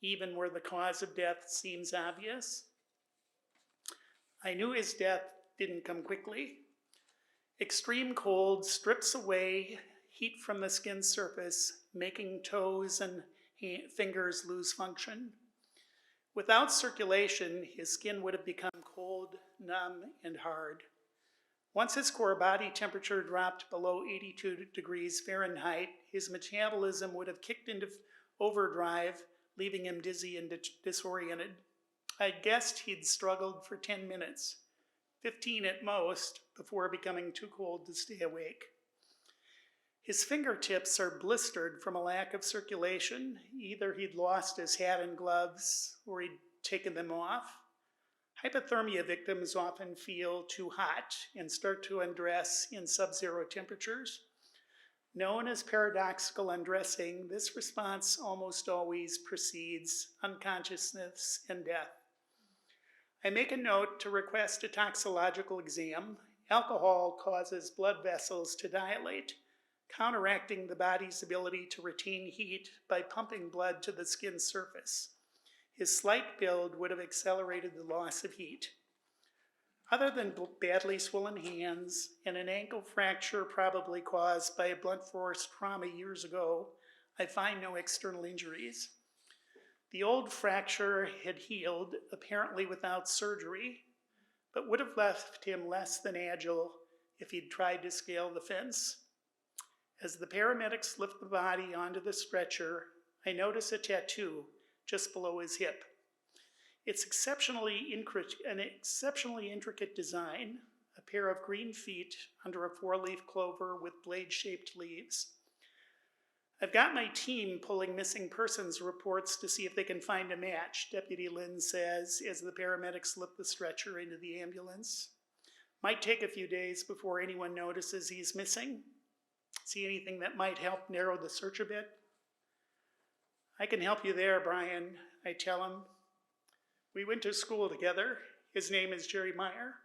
even where the cause of death seems obvious. I knew his death didn't come quickly. Extreme cold strips away heat from the skin surface, making toes and fingers lose function. Without circulation, his skin would have become cold, numb, and hard. Once his core body temperature dropped below 82 degrees Fahrenheit, his metabolism would have kicked into overdrive, leaving him dizzy and disoriented. I guessed he'd struggled for 10 minutes, 15 at most, before becoming too cold to stay awake. His fingertips are blistered from a lack of circulation. Either he'd lost his hat and gloves, or he'd taken them off. Hypothermia victims often feel too hot and start to undress in sub-zero temperatures. Known as paradoxical undressing, this response almost always precedes unconsciousness and death. I make a note to request a toxicological exam. Alcohol causes blood vessels to dilate, counteracting the body's ability to retain heat by pumping blood to the skin surface. His slight build would have accelerated the loss of heat. Other than badly swollen hands and an ankle fracture probably caused by a blunt force trauma years ago, I find no external injuries. The old fracture had healed, apparently without surgery, but would have left him less than agile if he'd tried to scale the fence. As the paramedics lift the body onto the stretcher, I notice a tattoo just below his hip. It's an exceptionally intricate design, a pair of green feet under a 4-leaf clover with blade-shaped leaves. I've got my team pulling missing persons reports to see if they can find a match, Deputy Lynn says as the paramedics lift the stretcher into the ambulance. Might take a few days before anyone notices he's missing. See anything that might help narrow the search a bit? I can help you there, Brian, I tell him. We went to school together. His name is Jerry Meyer.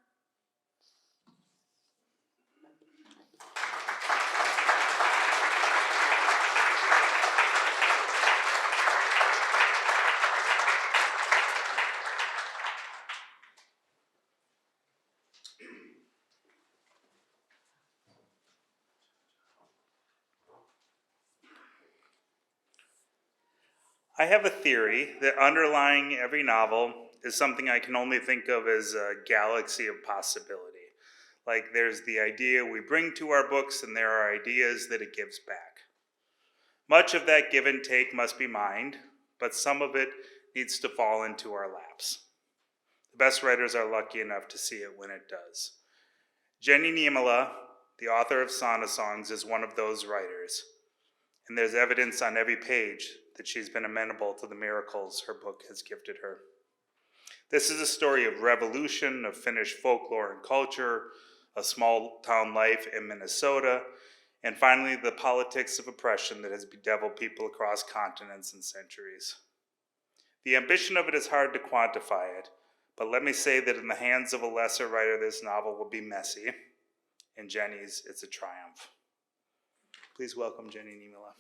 I have a theory that underlying every novel is something I can only think of as a galaxy of possibility. Like there's the idea we bring to our books, and there are ideas that it gives back. Much of that give and take must be mined, but some of it needs to fall into our laps. The best writers are lucky enough to see it when it does. Jenny Niemela, the author of Sauna Songs, is one of those writers, and there's evidence on every page that she's been amenable to the miracles her book has gifted her. This is a story of revolution, of Finnish folklore and culture, a small town life in Minnesota, and finally the politics of oppression that has bedeviled people across continents and centuries. The ambition of it is hard to quantify it, but let me say that in the hands of a lesser writer, this novel will be messy. In Jenny's, it's a triumph. Please welcome Jenny Niemela.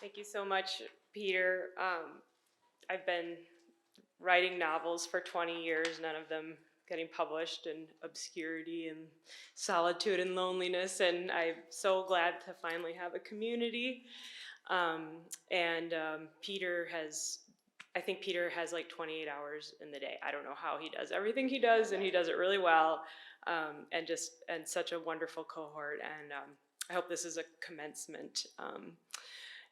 Thank you so much, Peter. I've been writing novels for 20 years, none of them getting published in obscurity and solitude and loneliness, and I'm so glad to finally have a community. I think Peter has like 28 hours in the day. I don't know how he does everything he does, and he does it really well, and such a wonderful cohort, and I hope this is a commencement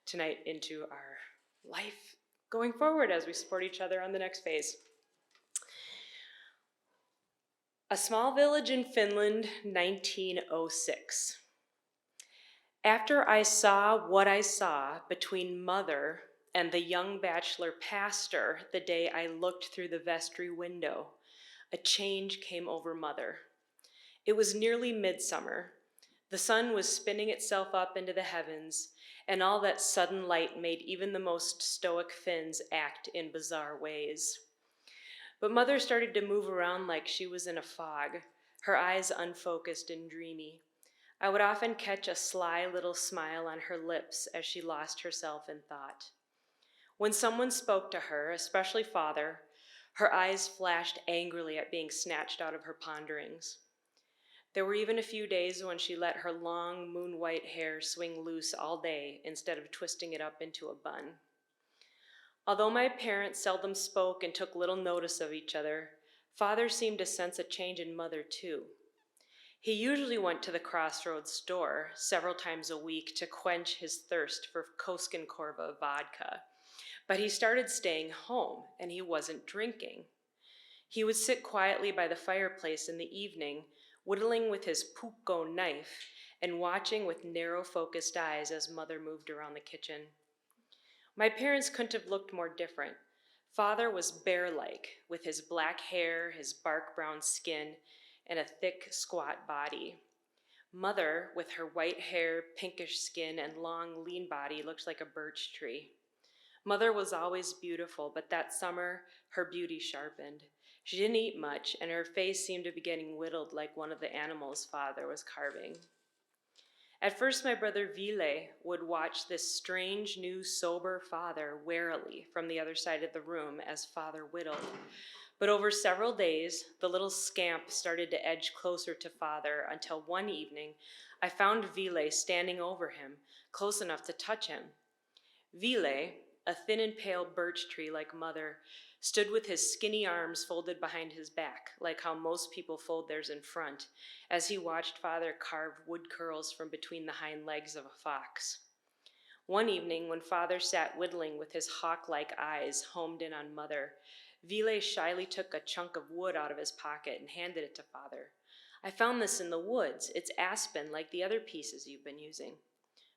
tonight into our life going forward as we support each other on the next phase. A Small Village in Finland, 1906. After I saw what I saw between Mother and the young bachelor pastor the day I looked through the vestry window, a change came over Mother. It was nearly midsummer. The sun was spinning itself up into the heavens, and all that sudden light made even the most stoic Finns act in bizarre ways. But Mother started to move around like she was in a fog, her eyes unfocused and dreamy. I would often catch a sly little smile on her lips as she lost herself in thought. When someone spoke to her, especially Father, her eyes flashed angrily at being snatched out of her ponderings. There were even a few days when she let her long, moon-white hair swing loose all day instead of twisting it up into a bun. Although my parents seldom spoke and took little notice of each other, Father seemed to sense a change in Mother too. He usually went to the Crossroads store several times a week to quench his thirst for Koskenkorva vodka, but he started staying home and he wasn't drinking. He would sit quietly by the fireplace in the evening, whittling with his puukko knife and watching with narrow-focused eyes as Mother moved around the kitchen. My parents couldn't have looked more different. Father was bear-like, with his black hair, his bark-brown skin, and a thick, squat body. Mother, with her white hair, pinkish skin, and long, lean body, looked like a birch tree. Mother was always beautiful, but that summer, her beauty sharpened. She didn't eat much, and her face seemed to be getting whittled like one of the animals Father was carving. At first, my brother Ville would watch this strange, new, sober Father warily from the other side of the room as Father whittled. But over several days, the little scamp started to edge closer to Father until one evening, I found Ville standing over him, close enough to touch him. Ville, a thin and pale birch tree like Mother, stood with his skinny arms folded behind his back, like how most people fold theirs in front, as he watched Father carve wood curls from between the hind legs of a fox. One evening, when Father sat whittling with his hawk-like eyes homed in on Mother, Ville shyly took a chunk of wood out of his pocket and handed it to Father. "I found this in the woods. It's aspen like the other pieces you've been using."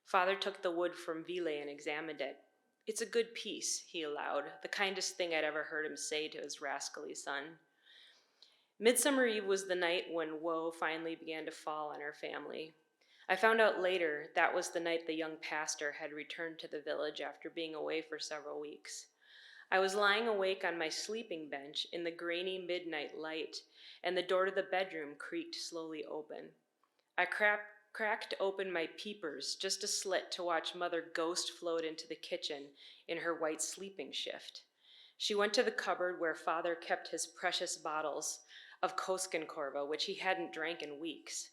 Father took the wood from Ville and examined it. "It's a good piece," he allowed, the kindest thing I'd ever heard him say to his rascally son. Midsummer Eve was the night when woe finally began to fall on our family. I found out later that was the night the young pastor had returned to the village after being away for several weeks. I was lying awake on my sleeping bench in the grainy midnight light, and the door to the bedroom creaked slowly open. I cracked open my peepers, just a slit to watch Mother ghost float into the kitchen in her white sleeping shift. She went to the cupboard where Father kept his precious bottles of Koskenkorva, which he hadn't drank in weeks.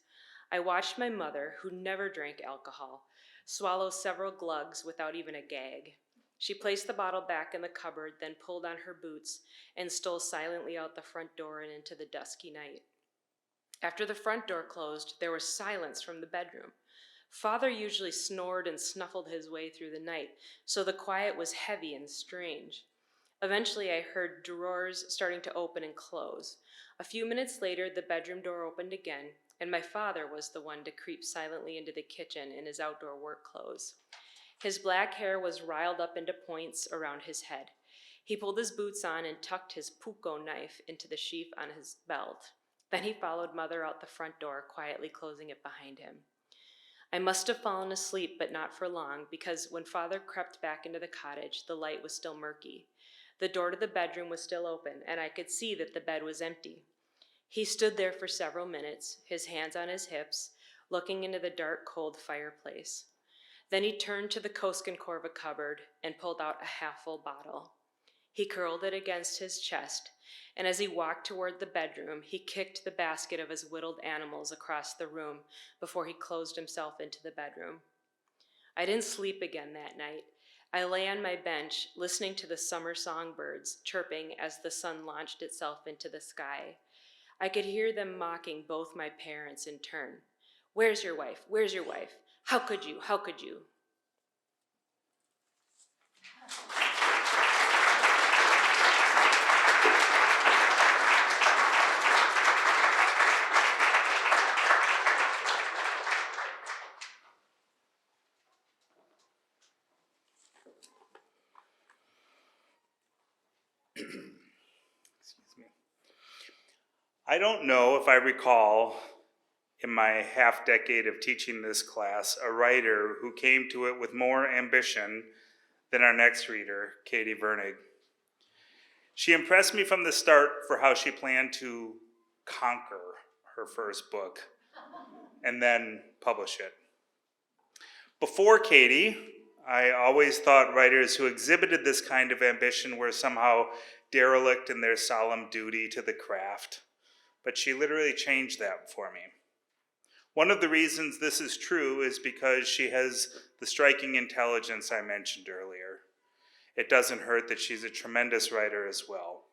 I watched my mother, who never drank alcohol, swallow several glugs without even a gag. She placed the bottle back in the cupboard, then pulled on her boots and stole silently out the front door and into the dusky night. After the front door closed, there was silence from the bedroom. Father usually snored and snuffled his way through the night, so the quiet was heavy and strange. Eventually, I heard drawers starting to open and close. A few minutes later, the bedroom door opened again, and my father was the one to creep silently into the kitchen in his outdoor work clothes. His black hair was riled up into points around his head. He pulled his boots on and tucked his puko knife into the sheath on his belt. Then he followed Mother out the front door, quietly closing it behind him. I must have fallen asleep, but not for long, because when Father crept back into the cottage, the light was still murky. The door to the bedroom was still open, and I could see that the bed was empty. He stood there for several minutes, his hands on his hips, looking into the dark, cold fireplace. Then he turned to the Koskenkorva cupboard and pulled out a half-full bottle. He curled it against his chest, and as he walked toward the bedroom, he kicked the basket of his whittled animals across the room before he closed himself into the bedroom. I didn't sleep again that night. I lay on my bench, listening to the summer songbirds chirping as the sun launched itself into the sky. I could hear them mocking both my parents in turn. "Where's your wife? Where's your wife? How could you? How could you?" Excuse me. I don't know if I recall in my half decade of teaching this class a writer who came to it with more ambition than our next reader, Katie Vernig. She impressed me from the start for how she planned to conquer her first book and then publish it. Before Katie, I always thought writers who exhibited this kind of ambition were somehow derelict in their solemn duty to the craft, but she literally changed that for me. One of the reasons this is true is because she has the striking intelligence I mentioned earlier. It doesn't hurt that she's a tremendous writer as well.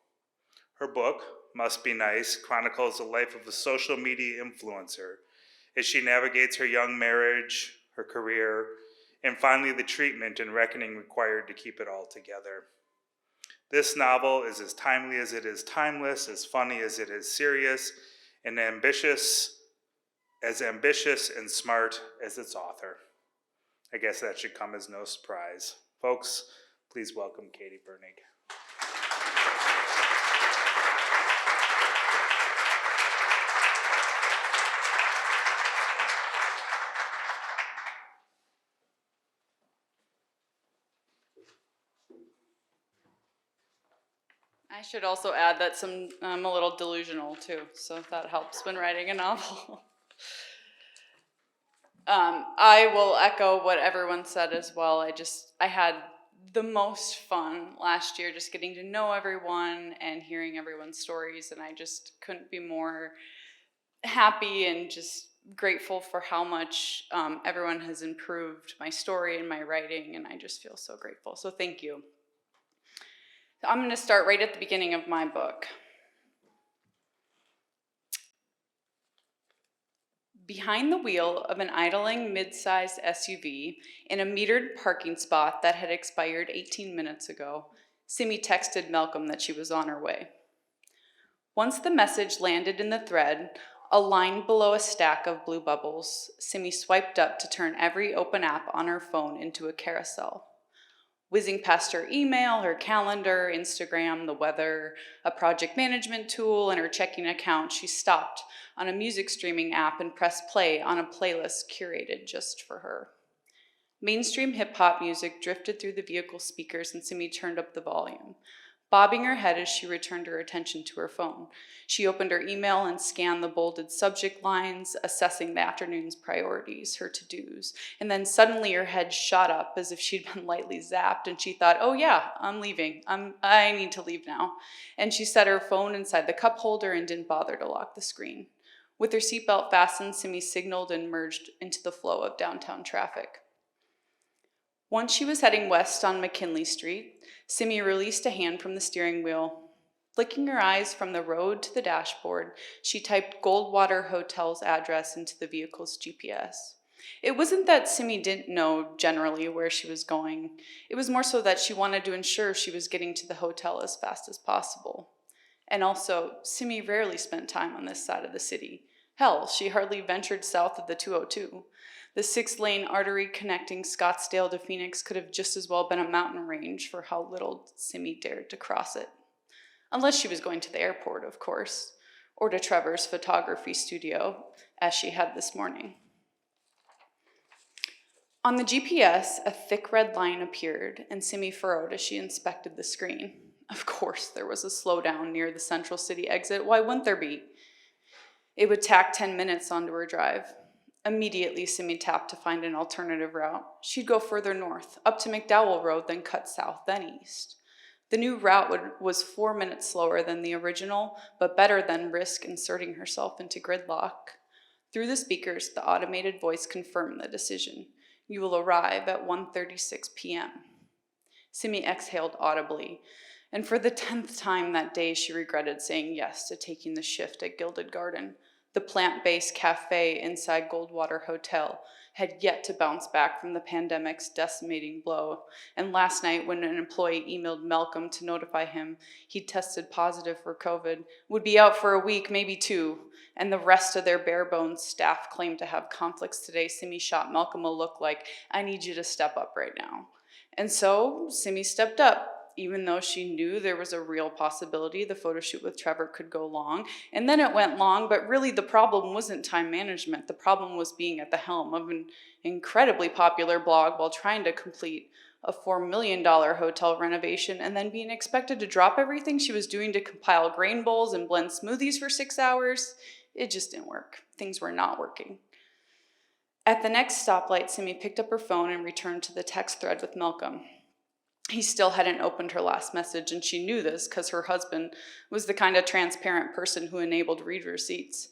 Her book, Must Be Nice, chronicles the life of a social media influencer as she navigates her young marriage, her career, and finally the treatment and reckoning required to keep it all together. This novel is as timely as it is timeless, as funny as it is serious, and ambitious and smart as its author. I guess that should come as no surprise. Folks, please welcome Katie Vernig. I should also add that I'm a little delusional too, so that helps when writing a novel. I will echo what everyone said as well. I had the most fun last year just getting to know everyone and hearing everyone's stories, and I just couldn't be more happy and just grateful for how much everyone has improved my story and my writing, and I just feel so grateful. So thank you. So I'm going to start right at the beginning of my book. Behind the wheel of an idling mid-sized SUV in a metered parking spot that had expired 18 minutes ago, Simi texted Malcolm that she was on her way. Once the message landed in the thread, a line below a stack of blue bubbles, Simi swiped up to turn every open app on her phone into a carousel. Whizzing past her email, her calendar, Instagram, the weather, a project management tool, and her checking account, she stopped on a music streaming app and pressed play on a playlist curated just for her. Mainstream hip-hop music drifted through the vehicle speakers and Simi turned up the volume, bobbing her head as she returned her attention to her phone. She opened her email and scanned the bolded subject lines, assessing the afternoon's priorities, her to-dos. And then suddenly her head shot up as if she'd been lightly zapped, and she thought, oh yeah, I'm leaving. I need to leave now. And she set her phone inside the cup holder and didn't bother to lock the screen. With her seatbelt fastened, Simi signaled and merged into the flow of downtown traffic. Once she was heading west on McKinley Street, Simi released a hand from the steering wheel. Flicking her eyes from the road to the dashboard, she typed Goldwater Hotel's address into the vehicle's GPS. It wasn't that Simi didn't know generally where she was going. It was more so that she wanted to ensure she was getting to the hotel as fast as possible. And also, Simi rarely spent time on this side of the city. Hell, she hardly ventured south of the 202. The 6-lane artery connecting Scottsdale to Phoenix could have just as well been a mountain range for how little Simi dared to cross it. Unless she was going to the airport, of course, or to Trevor's photography studio, as she had this morning. On the GPS, a thick red line appeared, and Simi furrowed as she inspected the screen. Of course, there was a slowdown near the Central City exit. Why wouldn't there be? It would tack 10 minutes onto her drive. Immediately, Simi tapped to find an alternative route. She'd go further north, up to McDowell Road, then cut south, then east. The new route was 4 minutes slower than the original, but better than risk inserting herself into gridlock. Through the speakers, the automated voice confirmed the decision. You will arrive at 1:36 p.m. Simi exhaled audibly, and for the 10th time that day she regretted saying yes to taking the shift at Gilded Garden. The plant-based cafe inside Goldwater Hotel had yet to bounce back from the pandemic's decimating blow, and last night when an employee emailed Malcolm to notify him he'd tested positive for COVID, would be out for a week, maybe 2, and the rest of their bare-bones staff claimed to have conflicts today, Simi shot Malcolm a look like, I need you to step up right now. And so Simi stepped up, even though she knew there was a real possibility the photo shoot with Trevor could go long. And then it went long, but really the problem wasn't time management. The problem was being at the helm of an incredibly popular blog while trying to complete a $4 million hotel renovation and then being expected to drop everything she was doing to compile grain bowls and blend smoothies for 6 hours. It just didn't work. Things were not working. At the next stoplight, Simi picked up her phone and returned to the text thread with Malcolm. He still hadn't opened her last message, and she knew this because her husband was the kind of transparent person who enabled read receipts,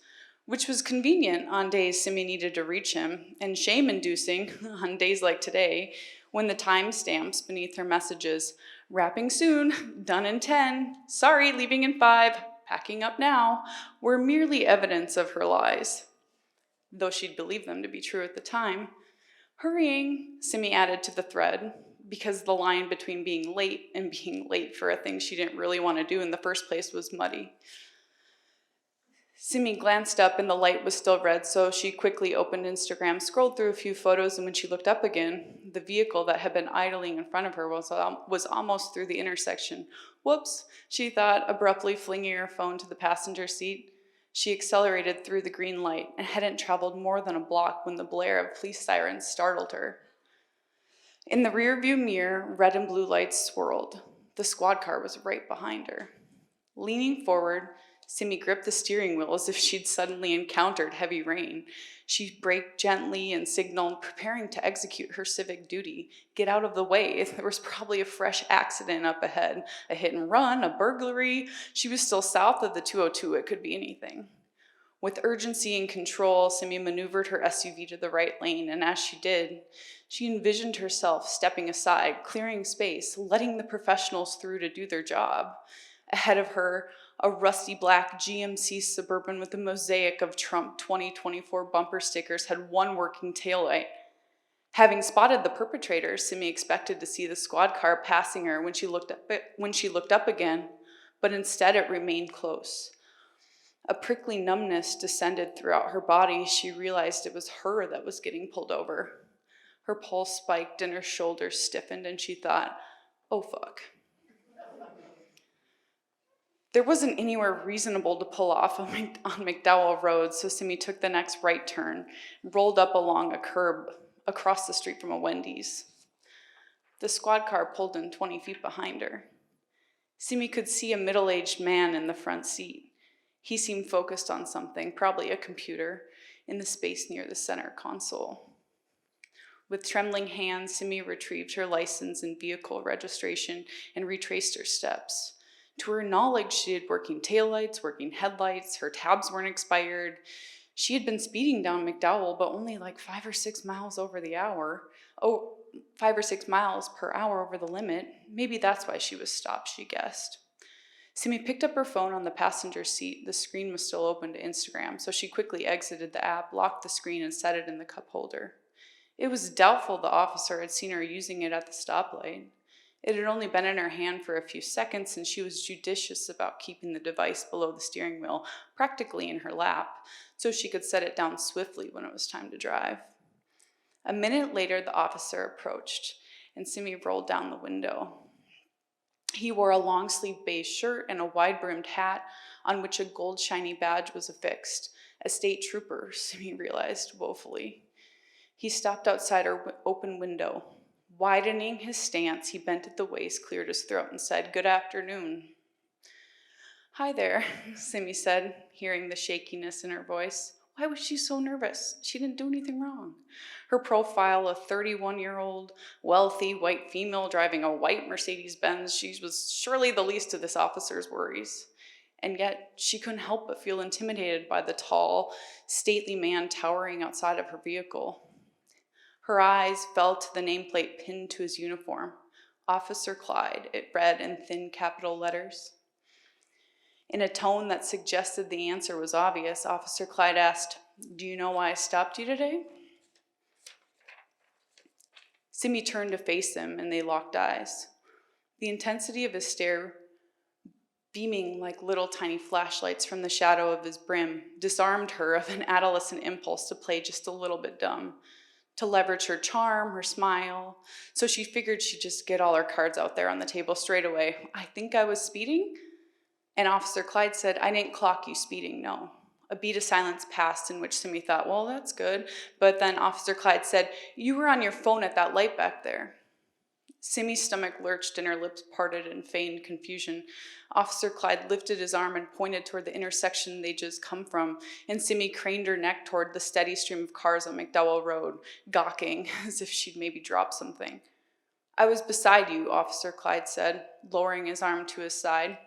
which was convenient on days Simi needed to reach him, and shame-inducing on days like today, when the timestamps beneath her messages, wrapping soon, done in 10, sorry, leaving in 5, packing up now, were merely evidence of her lies, though she'd believed them to be true at the time. Hurrying, Simi added to the thread, because the line between being late and being late for a thing she didn't really want to do in the first place was muddy. Simi glanced up and the light was still red, so she quickly opened Instagram, scrolled through a few photos, and when she looked up again, the vehicle that had been idling in front of her was almost through the intersection. Whoops, she thought, abruptly flinging her phone to the passenger seat. She accelerated through the green light and hadn't traveled more than a block when the blare of police sirens startled her. In the rearview mirror, red and blue lights swirled. The squad car was right behind her. Leaning forward, Simi gripped the steering wheel as if she'd suddenly encountered heavy rain. She braked gently and signaled, preparing to execute her civic duty. Get out of the way. There was probably a fresh accident up ahead. A hit and run, a burglary. She was still south of the 202. It could be anything. With urgency and control, Simi maneuvered her SUV to the right lane, and as she did, she envisioned herself stepping aside, clearing space, letting the professionals through to do their job. Ahead of her, a rusty black GMC Suburban with a mosaic of Trump 2024 bumper stickers had one working taillight. Having spotted the perpetrator, Simi expected to see the squad car passing her when she looked up again, but instead it remained close. A prickly numbness descended throughout her body. She realized it was her that was getting pulled over. Her pulse spiked and her shoulders stiffened, and she thought, oh fuck. There wasn't anywhere reasonable to pull off on McDowell Road, so Simi took the next right turn, rolled up along a curb across the street from a Wendy's. The squad car pulled in 20 feet behind her. Simi could see a middle-aged man in the front seat. He seemed focused on something, probably a computer, in the space near the center console. With trembling hands, Simi retrieved her license and vehicle registration and retraced her steps. To her knowledge, she had working taillights, working headlights, her tabs weren't expired. She had been speeding down McDowell, but only like 5 or 6 miles over the hour. Oh, 5 or 6 miles per hour over the limit. Maybe that's why she was stopped, she guessed. Simi picked up her phone on the passenger seat. The screen was still open to Instagram, so she quickly exited the app, locked the screen, and set it in the cup holder. It was doubtful the officer had seen her using it at the stoplight. It had only been in her hand for a few seconds, and she was judicious about keeping the device below the steering wheel, practically in her lap, so she could set it down swiftly when it was time to drive. A minute later, the officer approached, and Simi rolled down the window. He wore a long-sleeved beige shirt and a wide-brimmed hat on which a gold shiny badge was affixed. A state trooper, Simi realized woefully. He stopped outside her open window. Widening his stance, he bent at the waist, cleared his throat, and said, "Good afternoon." "Hi there," Simi said, hearing the shakiness in her voice. Why was she so nervous? She didn't do anything wrong. Her profile, a 31-year-old, wealthy white female driving a white Mercedes-Benz, she was surely the least of this officer's worries. And yet, she couldn't help but feel intimidated by the tall, stately man towering outside of her vehicle. Her eyes fell to the nameplate pinned to his uniform. Officer Clyde, it read in thin capital letters. In a tone that suggested the answer was obvious, Officer Clyde asked, "Do you know why I stopped you today?" Simi turned to face him, and they locked eyes. The intensity of his stare, beaming like little tiny flashlights from the shadow of his brim, disarmed her of an adolescent impulse to play just a little bit dumb, to leverage her charm, her smile. So she figured she'd just get all her cards out there on the table straight away. "I think I was speeding?" And Officer Clyde said, "I didn't clock you speeding, no." A beat of silence passed in which Simi thought, well, that's good. But then Officer Clyde said, "You were on your phone at that light back there." Simi's stomach lurched and her lips parted in feigned confusion. Officer Clyde lifted his arm and pointed toward the intersection they'd just come from, and Simi craned her neck toward the steady stream of cars on McDowell Road, gawking as if she'd maybe dropped something. "I was beside you," Officer Clyde said, lowering his arm to his side.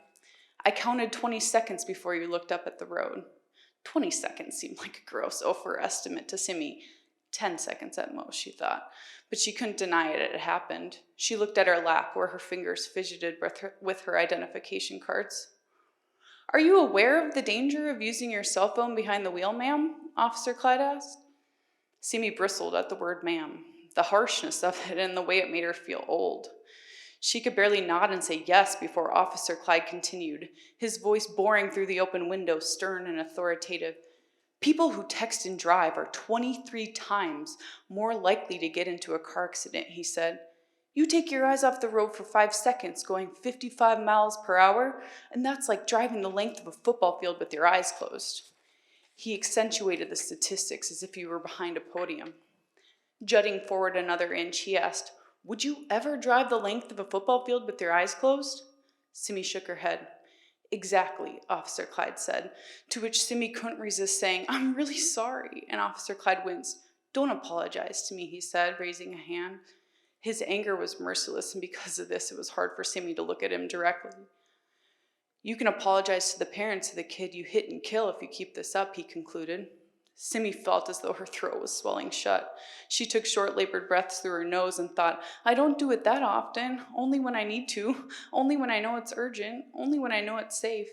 "I counted 20 seconds before you looked up at the road." 20 seconds seemed like a gross overestimate to Simi. 10 seconds at most, she thought. But she couldn't deny it had happened. She looked at her lap where her fingers fidgeted with her identification cards. "Are you aware of the danger of using your cell phone behind the wheel, ma'am?" Officer Clyde asked. Simi bristled at the word ma'am, the harshness of it and the way it made her feel old. She could barely nod and say yes before Officer Clyde continued, his voice boring through the open window, stern and authoritative. "People who text and drive are 23 times more likely to get into a car accident," he said. "You take your eyes off the road for 5 seconds going 55 miles per hour, and that's like driving the length of a football field with your eyes closed." He accentuated the statistics as if he were behind a podium. Jutting forward another inch, he asked, "Would you ever drive the length of a football field with your eyes closed?" Simi shook her head. "Exactly," Officer Clyde said, to which Simi couldn't resist saying, "I'm really sorry," and Officer Clyde winced. "Don't apologize to me," he said, raising a hand. His anger was merciless, and because of this, it was hard for Simi to look at him directly. "You can apologize to the parents of the kid you hit and kill if you keep this up," he concluded. Simi felt as though her throat was swelling shut. She took short, labored breaths through her nose and thought, "I don't do it that often, only when I need to, only when I know it's urgent, only when I know it's safe."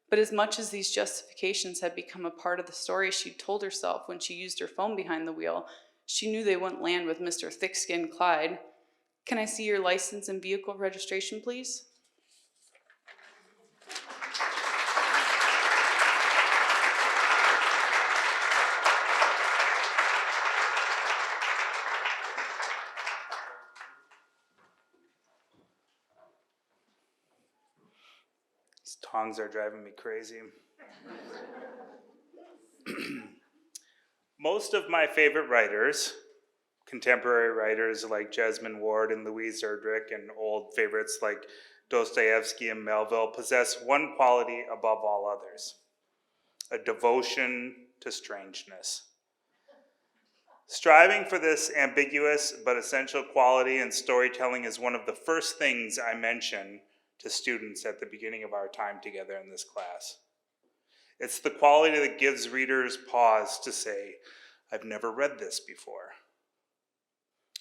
But as much as these justifications had become a part of the story she'd told herself when she used her phone behind the wheel, she knew they wouldn't land with Mr. Thick-Skinned Clyde. "Can I see your license and vehicle registration, please?" These tongs are driving me crazy. Most of my favorite writers, contemporary writers like Jesmyn Ward and Louise Erdrich, and old favorites like Dostoevsky and Melville, possess one quality above all others: a devotion to strangeness. Striving for this ambiguous but essential quality in storytelling is one of the first things I mention to students at the beginning of our time together in this class. It's the quality that gives readers pause to say, I've never read this before.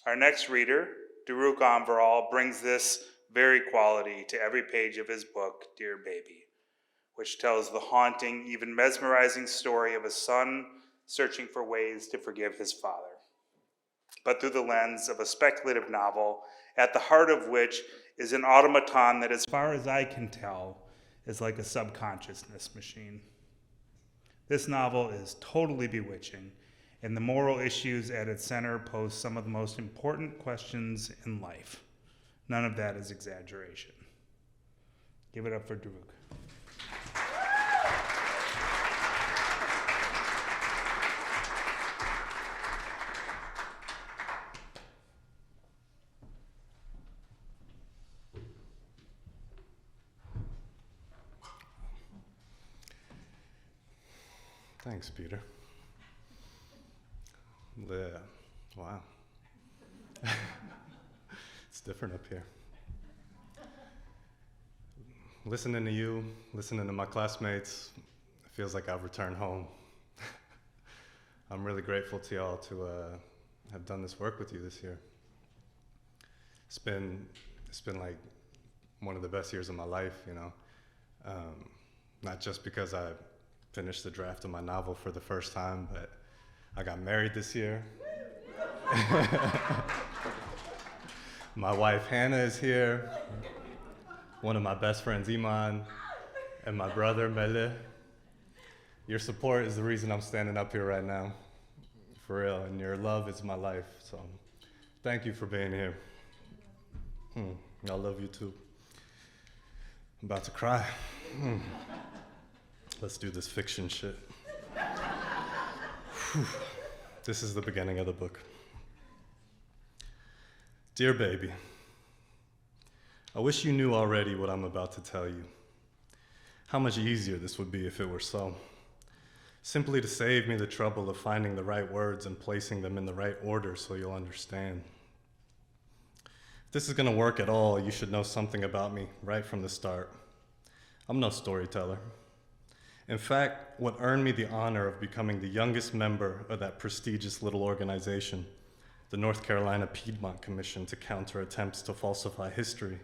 Our next reader, Daruk Amvaral, brings this very quality to every page of his book, Dear Baby, which tells the haunting, even mesmerizing story of a son searching for ways to forgive his father, but through the lens of a speculative novel, at the heart of which is an automaton that, as far as I can tell, is like a subconsciousness machine. This novel is totally bewitching, and the moral issues at its center pose some of the most important questions in life. None of that is exaggeration. Give it up for Daruk. Thanks, Peter. Yeah, wow. It's different up here. Listening to you, listening to my classmates, it feels like I've returned home. I'm really grateful to y'all to have done this work with you this year. It's been like one of the best years of my life, you know. Not just because I finished the draft of my novel for the first time, but I got married this year. My wife Hannah is here, one of my best friends Iman, and my brother Mele. Your support is the reason I'm standing up here right now, for real, and your love is my life, so thank you for being here. I love you too. I'm about to cry. Let's do this fiction shit. This is the beginning of the book. Dear baby, I wish you knew already what I'm about to tell you. How much easier this would be if it were so. Simply to save me the trouble of finding the right words and placing them in the right order so you'll understand. If this is gonna work at all, you should know something about me right from the start. I'm no storyteller. In fact, what earned me the honor of becoming the youngest member of that prestigious little organization, the North Carolina Piedmont Commission to Counter Attempts to Falsify History,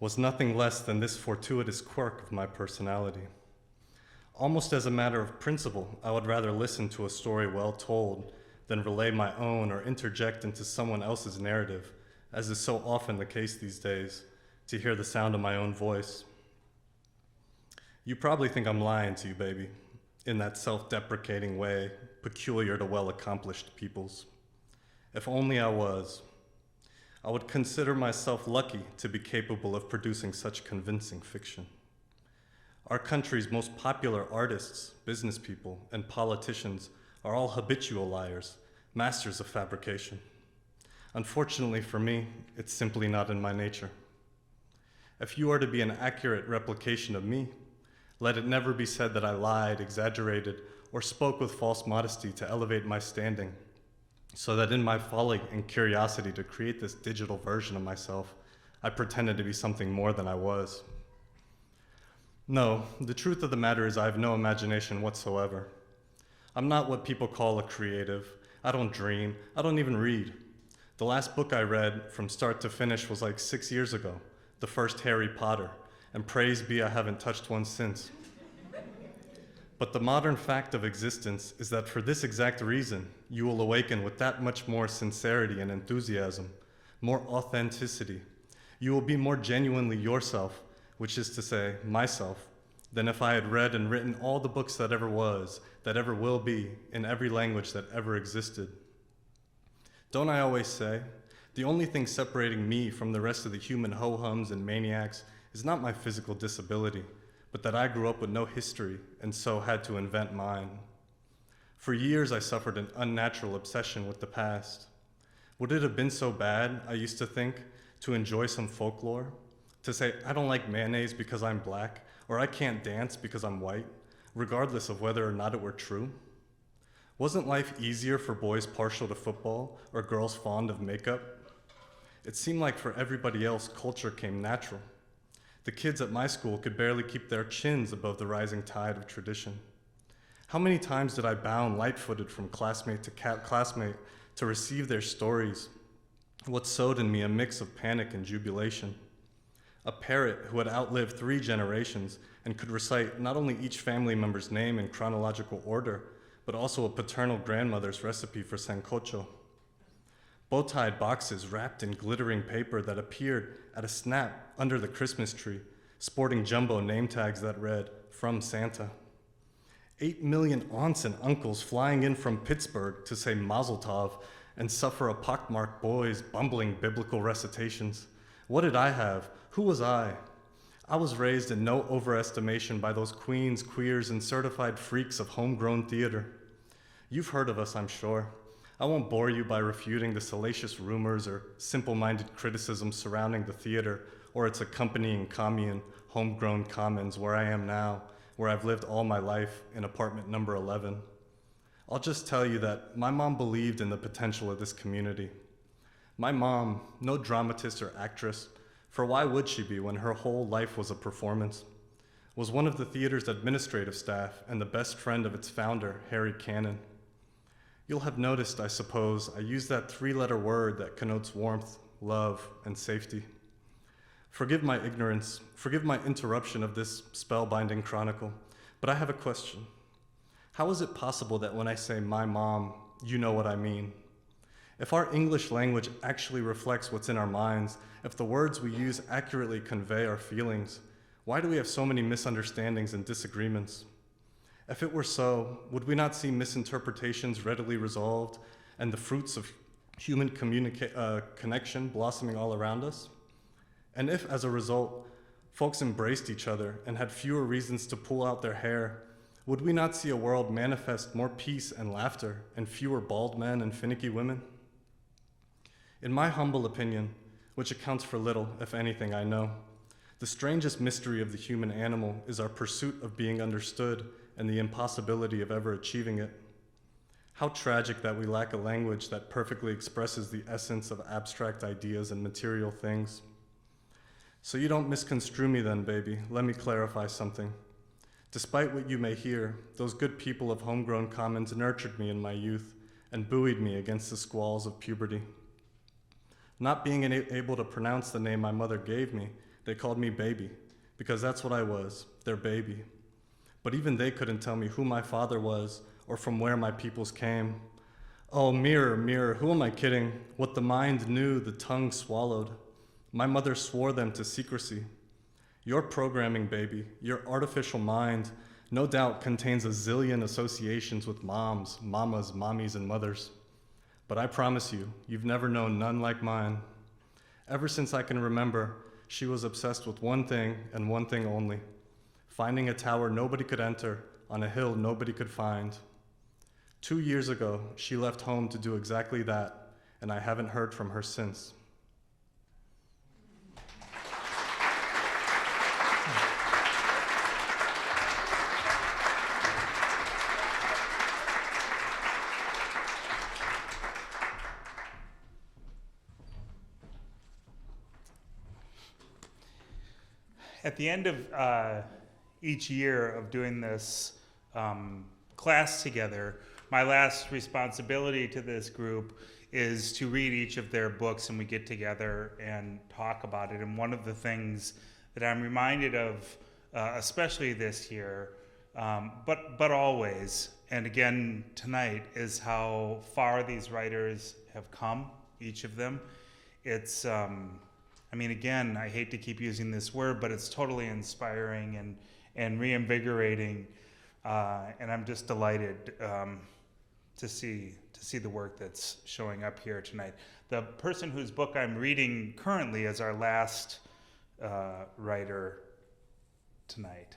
was nothing less than this fortuitous quirk of my personality. Almost as a matter of principle, I would rather listen to a story well told than relay my own or interject into someone else's narrative, as is so often the case these days, to hear the sound of my own voice. You probably think I'm lying to you, baby, in that self-deprecating way peculiar to well-accomplished peoples. If only I was. I would consider myself lucky to be capable of producing such convincing fiction. Our country's most popular artists, business people, and politicians are all habitual liars, masters of fabrication. Unfortunately for me, it's simply not in my nature. If you are to be an accurate replication of me, let it never be said that I lied, exaggerated, or spoke with false modesty to elevate my standing, so that in my folly and curiosity to create this digital version of myself, I pretended to be something more than I was. No, the truth of the matter is I have no imagination whatsoever. I'm not what people call a creative. I don't dream. I don't even read. The last book I read from start to finish was like 6 years ago, the first Harry Potter, and praise be I haven't touched one since. But the modern fact of existence is that for this exact reason, you will awaken with that much more sincerity and enthusiasm, more authenticity. You will be more genuinely yourself, which is to say, myself, than if I had read and written all the books that ever was, that ever will be, in every language that ever existed. Don't I always say, the only thing separating me from the rest of the human ho-hums and maniacs is not my physical disability, but that I grew up with no history and so had to invent mine. For years, I suffered an unnatural obsession with the past. Would it have been so bad, I used to think, to enjoy some folklore? To say, I don't like mayonnaise because I'm black, or I can't dance because I'm white, regardless of whether or not it were true? Wasn't life easier for boys partial to football or girls fond of makeup? It seemed like for everybody else, culture came natural. The kids at my school could barely keep their chins above the rising tide of tradition. How many times did I bound light-footed from classmate to classmate to receive their stories? What sowed in me a mix of panic and jubilation. A parrot who had outlived 3 generations and could recite not only each family member's name in chronological order, but also a paternal grandmother's recipe for sancocho. Bow-tied boxes wrapped in glittering paper that appeared at a snap under the Christmas tree, sporting jumbo name tags that read, "From Santa." 8 million aunts and uncles flying in from Pittsburgh to say Mazel Tov and suffer a pockmarked boys bumbling biblical recitations. What did I have? Who was I? I was raised in no overestimation by those queens, queers, and certified freaks of homegrown theater. You've heard of us, I'm sure. I won't bore you by refuting the salacious rumors or simple-minded criticisms surrounding the theater or its accompanying commune, homegrown commons, where I am now, where I've lived all my life in apartment number 11. I'll just tell you that my mom believed in the potential of this community. My mom, no dramatist or actress, for why would she be when her whole life was a performance, was one of the theater's administrative staff and the best friend of its founder, Harry Cannon. You'll have noticed, I suppose, I use that 3-letter word that connotes warmth, love, and safety. Forgive my ignorance, forgive my interruption of this spellbinding chronicle, but I have a question. How is it possible that when I say my mom, you know what I mean? If our English language actually reflects what's in our minds, if the words we use accurately convey our feelings, why do we have so many misunderstandings and disagreements? If it were so, would we not see misinterpretations readily resolved and the fruits of human connection blossoming all around us? And if, as a result, folks embraced each other and had fewer reasons to pull out their hair, would we not see a world manifest more peace and laughter and fewer bald men and finicky women? In my humble opinion, which accounts for little, if anything, I know, the strangest mystery of the human animal is our pursuit of being understood and the impossibility of ever achieving it. How tragic that we lack a language that perfectly expresses the essence of abstract ideas and material things. So you don't misconstrue me then, baby. Let me clarify something. Despite what you may hear, those good people of homegrown commons nurtured me in my youth and buoyed me against the squalls of puberty. Not being able to pronounce the name my mother gave me, they called me baby, because that's what I was, their baby. But even they couldn't tell me who my father was or from where my peoples came. Oh, mirror, mirror, who am I kidding? What the mind knew, the tongue swallowed. My mother swore them to secrecy. Your programming, baby, your artificial mind, no doubt contains a zillion associations with moms, mamas, mommies, and mothers. But I promise you, you've never known none like mine. Ever since I can remember, she was obsessed with one thing and one thing only: finding a tower nobody could enter on a hill nobody could find. 2 years ago, she left home to do exactly that, and I haven't heard from her since. At the end of each year of doing this class together, my last responsibility to this group is to read each of their books, and we get together and talk about it. And one of the things that I'm reminded of, especially this year, but always, and again tonight, is how far these writers have come, each of them. It's, I mean, again, I hate to keep using this word, but it's totally inspiring and reinvigorating, and I'm just delighted to see the work that's showing up here tonight. The person whose book I'm reading currently is our last writer tonight.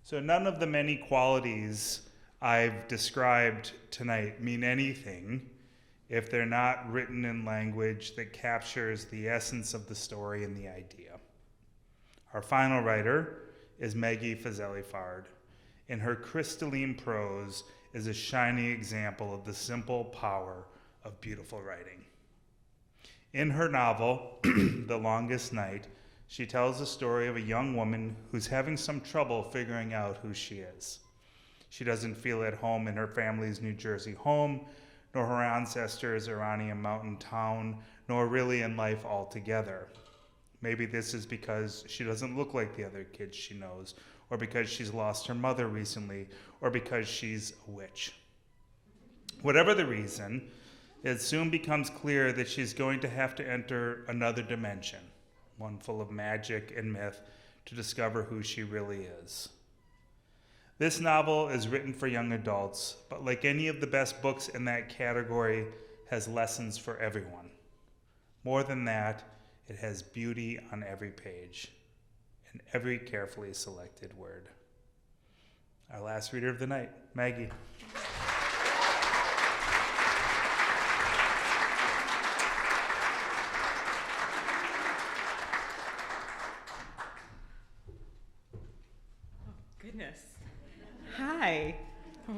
So none of the many qualities I've described tonight mean anything if they're not written in language that captures the essence of the story and the idea. Our final writer is Maggie Fazeli-Fard. In her crystalline prose is a shining example of the simple power of beautiful writing. In her novel, The Longest Night, She tells the story of a young woman who's having some trouble figuring out who she is. She doesn't feel at home in her family's New Jersey home, nor her ancestors' Iranian mountain town, nor really in life altogether. Maybe this is because she doesn't look like the other kids she knows, or because she's lost her mother recently, or because she's a witch. Whatever the reason, it soon becomes clear that she's going to have to enter another dimension, one full of magic and myth, to discover who she really is. This novel is written for young adults, but like any of the best books in that category, has lessons for everyone. More than that, it has beauty on every page and every carefully selected word. Our last reader of the night, Maggie. Goodness. Hi. Oh,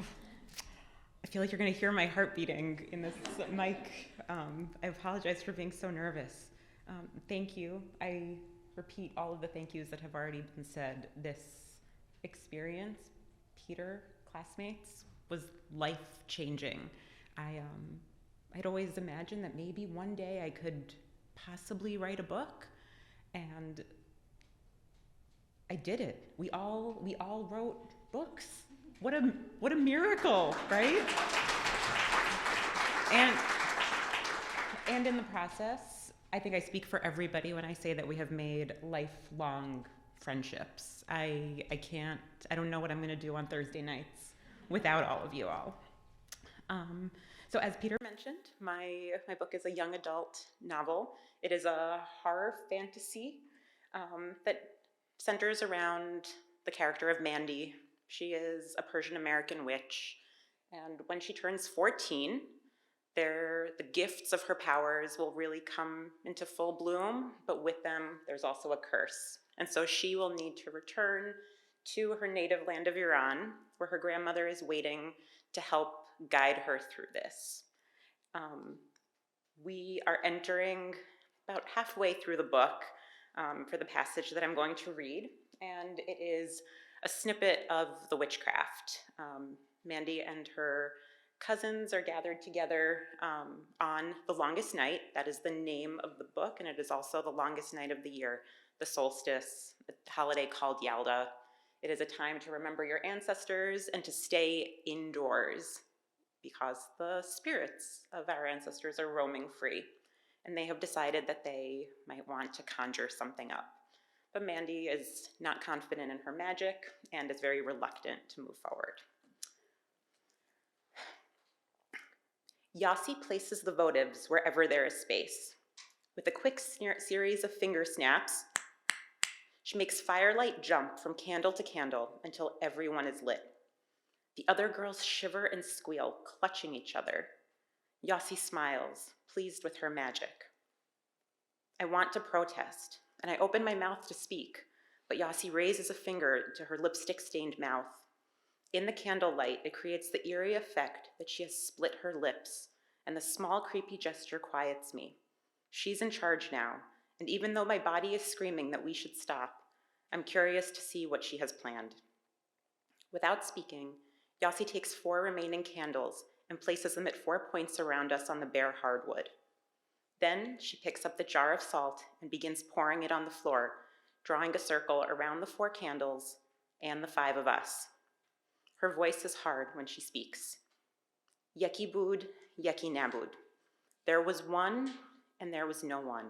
I feel like you're going to hear my heart beating in this mic. I apologize for being so nervous. Thank you. I repeat all of the thank yous that have already been said. This experience, Peter, classmates, was life-changing. I'd always imagined that maybe one day I could possibly write a book, and I did it. We all wrote books. What a miracle, right? And in the process, I think I speak for everybody when I say that we have made lifelong friendships. I don't know what I'm gonna do on Thursday nights without all of you all. So as Peter mentioned, my book is a young adult novel. It is a horror fantasy that centers around the character of Mandy. She is a Persian American witch, and when she turns 14, the gifts of her powers will really come into full bloom, but with them, there's also a curse. And so she will need to return to her native land of Iran, where her grandmother is waiting to help guide her through this. We are entering about halfway through the book for the passage that I'm going to read, and it is a snippet of the witchcraft. Mandy and her cousins are gathered together on the longest night. That is the name of the book, and it is also the longest night of the year, the solstice, a holiday called Yalda. It is a time to remember your ancestors and to stay indoors because the spirits of our ancestors are roaming free, and they have decided that they might want to conjure something up. But Mandy is not confident in her magic and is very reluctant to move forward. Yasi places the votives wherever there is space. With a quick series of finger snaps, she makes firelight jump from candle to candle until everyone is lit. The other girls shiver and squeal, clutching each other. Yasi smiles, pleased with her magic. I want to protest, and I open my mouth to speak, but Yasi raises a finger to her lipstick-stained mouth. In the candlelight, it creates the eerie effect that she has split her lips, and the small, creepy gesture quiets me. She's in charge now, and even though my body is screaming that we should stop, I'm curious to see what she has planned. Without speaking, Yasi takes 4 remaining candles and places them at 4 points around us on the bare hardwood. Then she picks up the jar of salt and begins pouring it on the floor, drawing a circle around the 4 candles and the 5 of us. Her voice is hard when she speaks. Yeki bud, yeki nabud. There was one, and there was no one.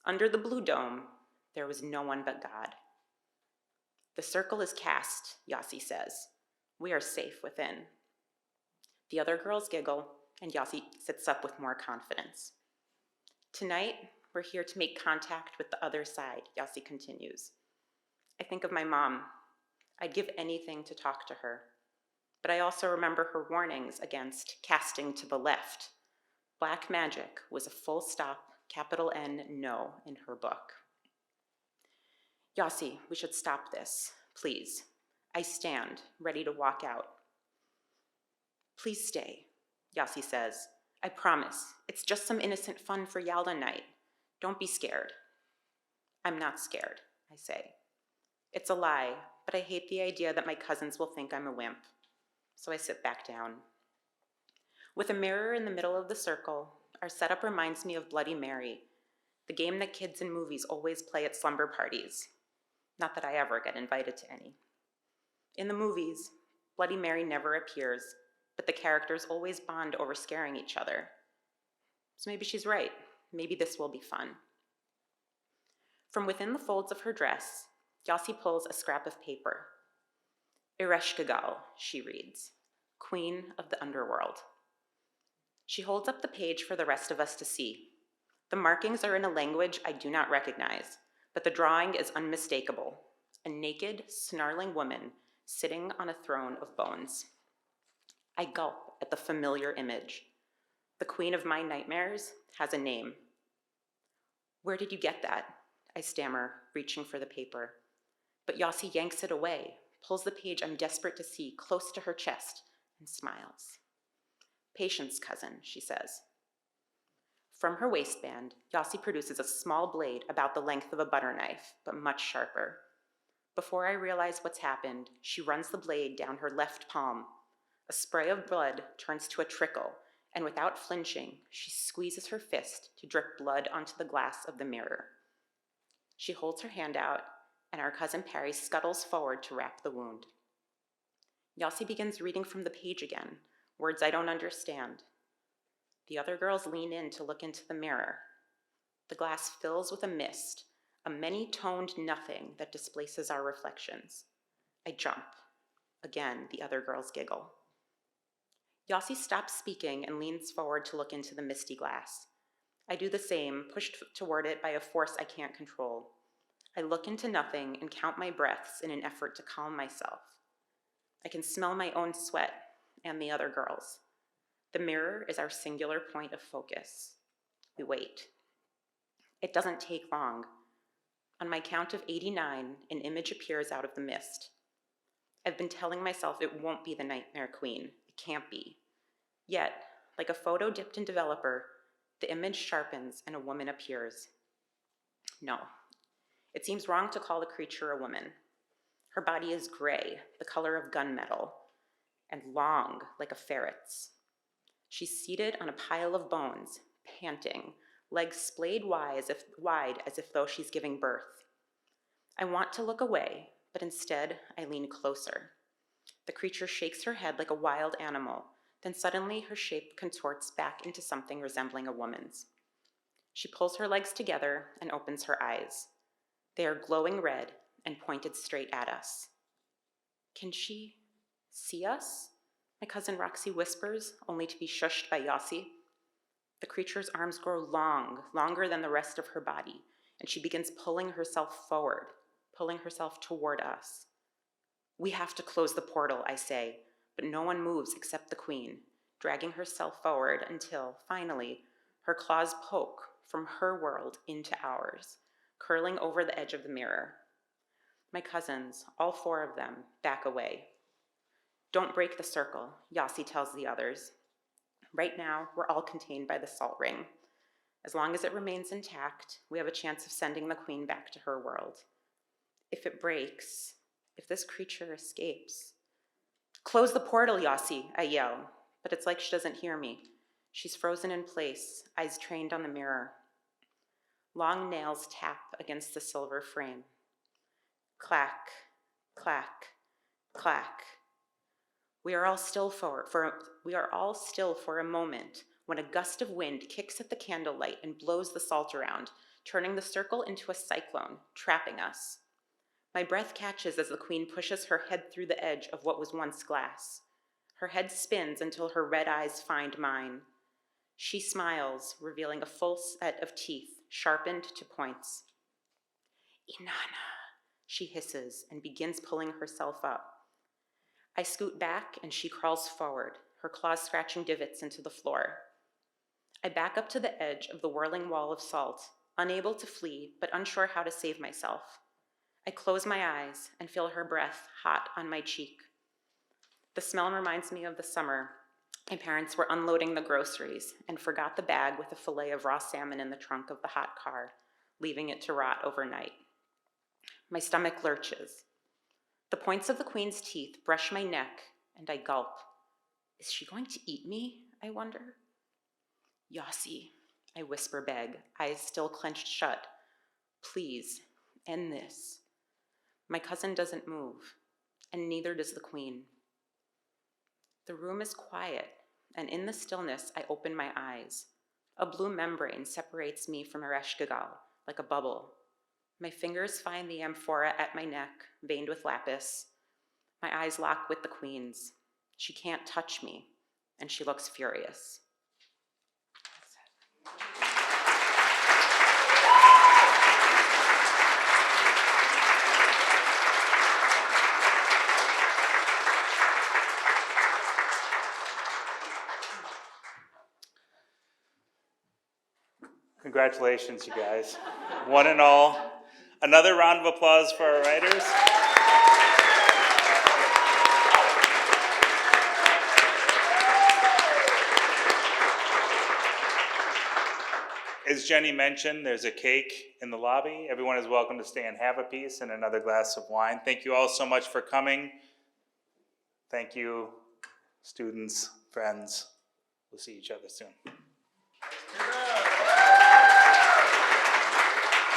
Under the blue dome, there was no one but God. The circle is cast, Yasi says. We are safe within. The other girls giggle, and Yasi sits up with more confidence. Tonight, we're here to make contact with the other side, Yasi continues. I think of my mom. I'd give anything to talk to her. But I also remember her warnings against casting to the left. Black magic was a full stop, capital N, no in her book. Yasi, we should stop this, please. I stand, ready to walk out. Please stay, Yasi says. I promise, it's just some innocent fun for Yalda night. Don't be scared. I'm not scared, I say. It's a lie, but I hate the idea that my cousins will think I'm a wimp. So I sit back down. With a mirror in the middle of the circle, our setup reminds me of Bloody Mary, the game that kids in movies always play at slumber parties. Not that I ever get invited to any. In the movies, Bloody Mary never appears, but the characters always bond over scaring each other. So maybe she's right. Maybe this will be fun. From within the folds of her dress, Yossi pulls a scrap of paper. Ereshkigal, she reads, Queen of the Underworld. She holds up the page for the rest of us to see. The markings are in a language I do not recognize, but the drawing is unmistakable. A naked, snarling woman sitting on a throne of bones. I gulp at the familiar image. The queen of my nightmares has a name. Where did you get that? I stammer, reaching for the paper. But Yossi yanks it away, pulls the page I'm desperate to see close to her chest, and smiles. Patience, cousin, she says. From her waistband, Yossi produces a small blade about the length of a butter knife, but much sharper. Before I realize what's happened, she runs the blade down her left palm. A spray of blood turns to a trickle, and without flinching, she squeezes her fist to drip blood onto the glass of the mirror. She holds her hand out, and our cousin Perry scuttles forward to wrap the wound. Yossi begins reading from the page again, words I don't understand. The other girls lean in to look into the mirror. The glass fills with a mist, a many-toned nothing that displaces our reflections. I jump. Again, the other girls giggle. Yossi stops speaking and leans forward to look into the misty glass. I do the same, pushed toward it by a force I can't control. I look into nothing and count my breaths in an effort to calm myself. I can smell my own sweat and the other girls. The mirror is our singular point of focus. We wait. It doesn't take long. On my count of 89, an image appears out of the mist. I've been telling myself it won't be the Nightmare Queen. It can't be. Yet, like a photo dipped in developer, the image sharpens and a woman appears. No, it seems wrong to call the creature a woman. Her body is gray, the color of gunmetal, and long like a ferret's. She's seated on a pile of bones, panting, legs splayed wide as if though she's giving birth. I want to look away, but instead I lean closer. The creature shakes her head like a wild animal, then suddenly her shape contorts back into something resembling a woman's. She pulls her legs together and opens her eyes. They are glowing red and pointed straight at us. Can she see us? My cousin Roxy whispers, only to be shushed by Yossi. The creature's arms grow long, longer than the rest of her body, and she begins pulling herself forward, pulling herself toward us. We have to close the portal, I say, but no one moves except the queen, dragging herself forward until, finally, her claws poke from her world into ours, curling over the edge of the mirror. My cousins, all four of them, back away. Don't break the circle, Yossi tells the others. Right now, we're all contained by the salt ring. As long as it remains intact, we have a chance of sending the queen back to her world. If it breaks, if this creature escapes. Close the portal, Yossi, I yell, but it's like she doesn't hear me. She's frozen in place, eyes trained on the mirror. Long nails tap against the silver frame. Clack, clack, clack. We are all still for a moment when a gust of wind kicks at the candlelight and blows the salt around, turning the circle into a cyclone, trapping us. My breath catches as the queen pushes her head through the edge of what was once glass. Her head spins until her red eyes find mine. She smiles, revealing a full set of teeth, sharpened to points. Inanna, she hisses and begins pulling herself up. I scoot back and she crawls forward, her claws scratching divots into the floor. I back up to the edge of the whirling wall of salt, unable to flee, but unsure how to save myself. I close my eyes and feel her breath hot on my cheek. The smell reminds me of the summer. My parents were unloading the groceries and forgot the bag with a fillet of raw salmon in the trunk of the hot car, leaving it to rot overnight. My stomach lurches. The points of the queen's teeth brush my neck, and I gulp. Is she going to eat me, I wonder? Yossi, I whisper beg, eyes still clenched shut. Please, end this. My cousin doesn't move, and neither does the queen. The room is quiet, and in the stillness I open my eyes. A blue membrane separates me from Ereshkigal, like a bubble. My fingers find the amphora at my neck, veined with lapis. My eyes lock with the queen's. She can't touch me, and she looks furious. Congratulations, you guys. One and all. Another round of applause for our writers. As Jenny mentioned, there's a cake in the lobby. Everyone is welcome to stay and have a piece and another glass of wine. Thank you all so much for coming. Thank you, students, friends. We'll see each other soon.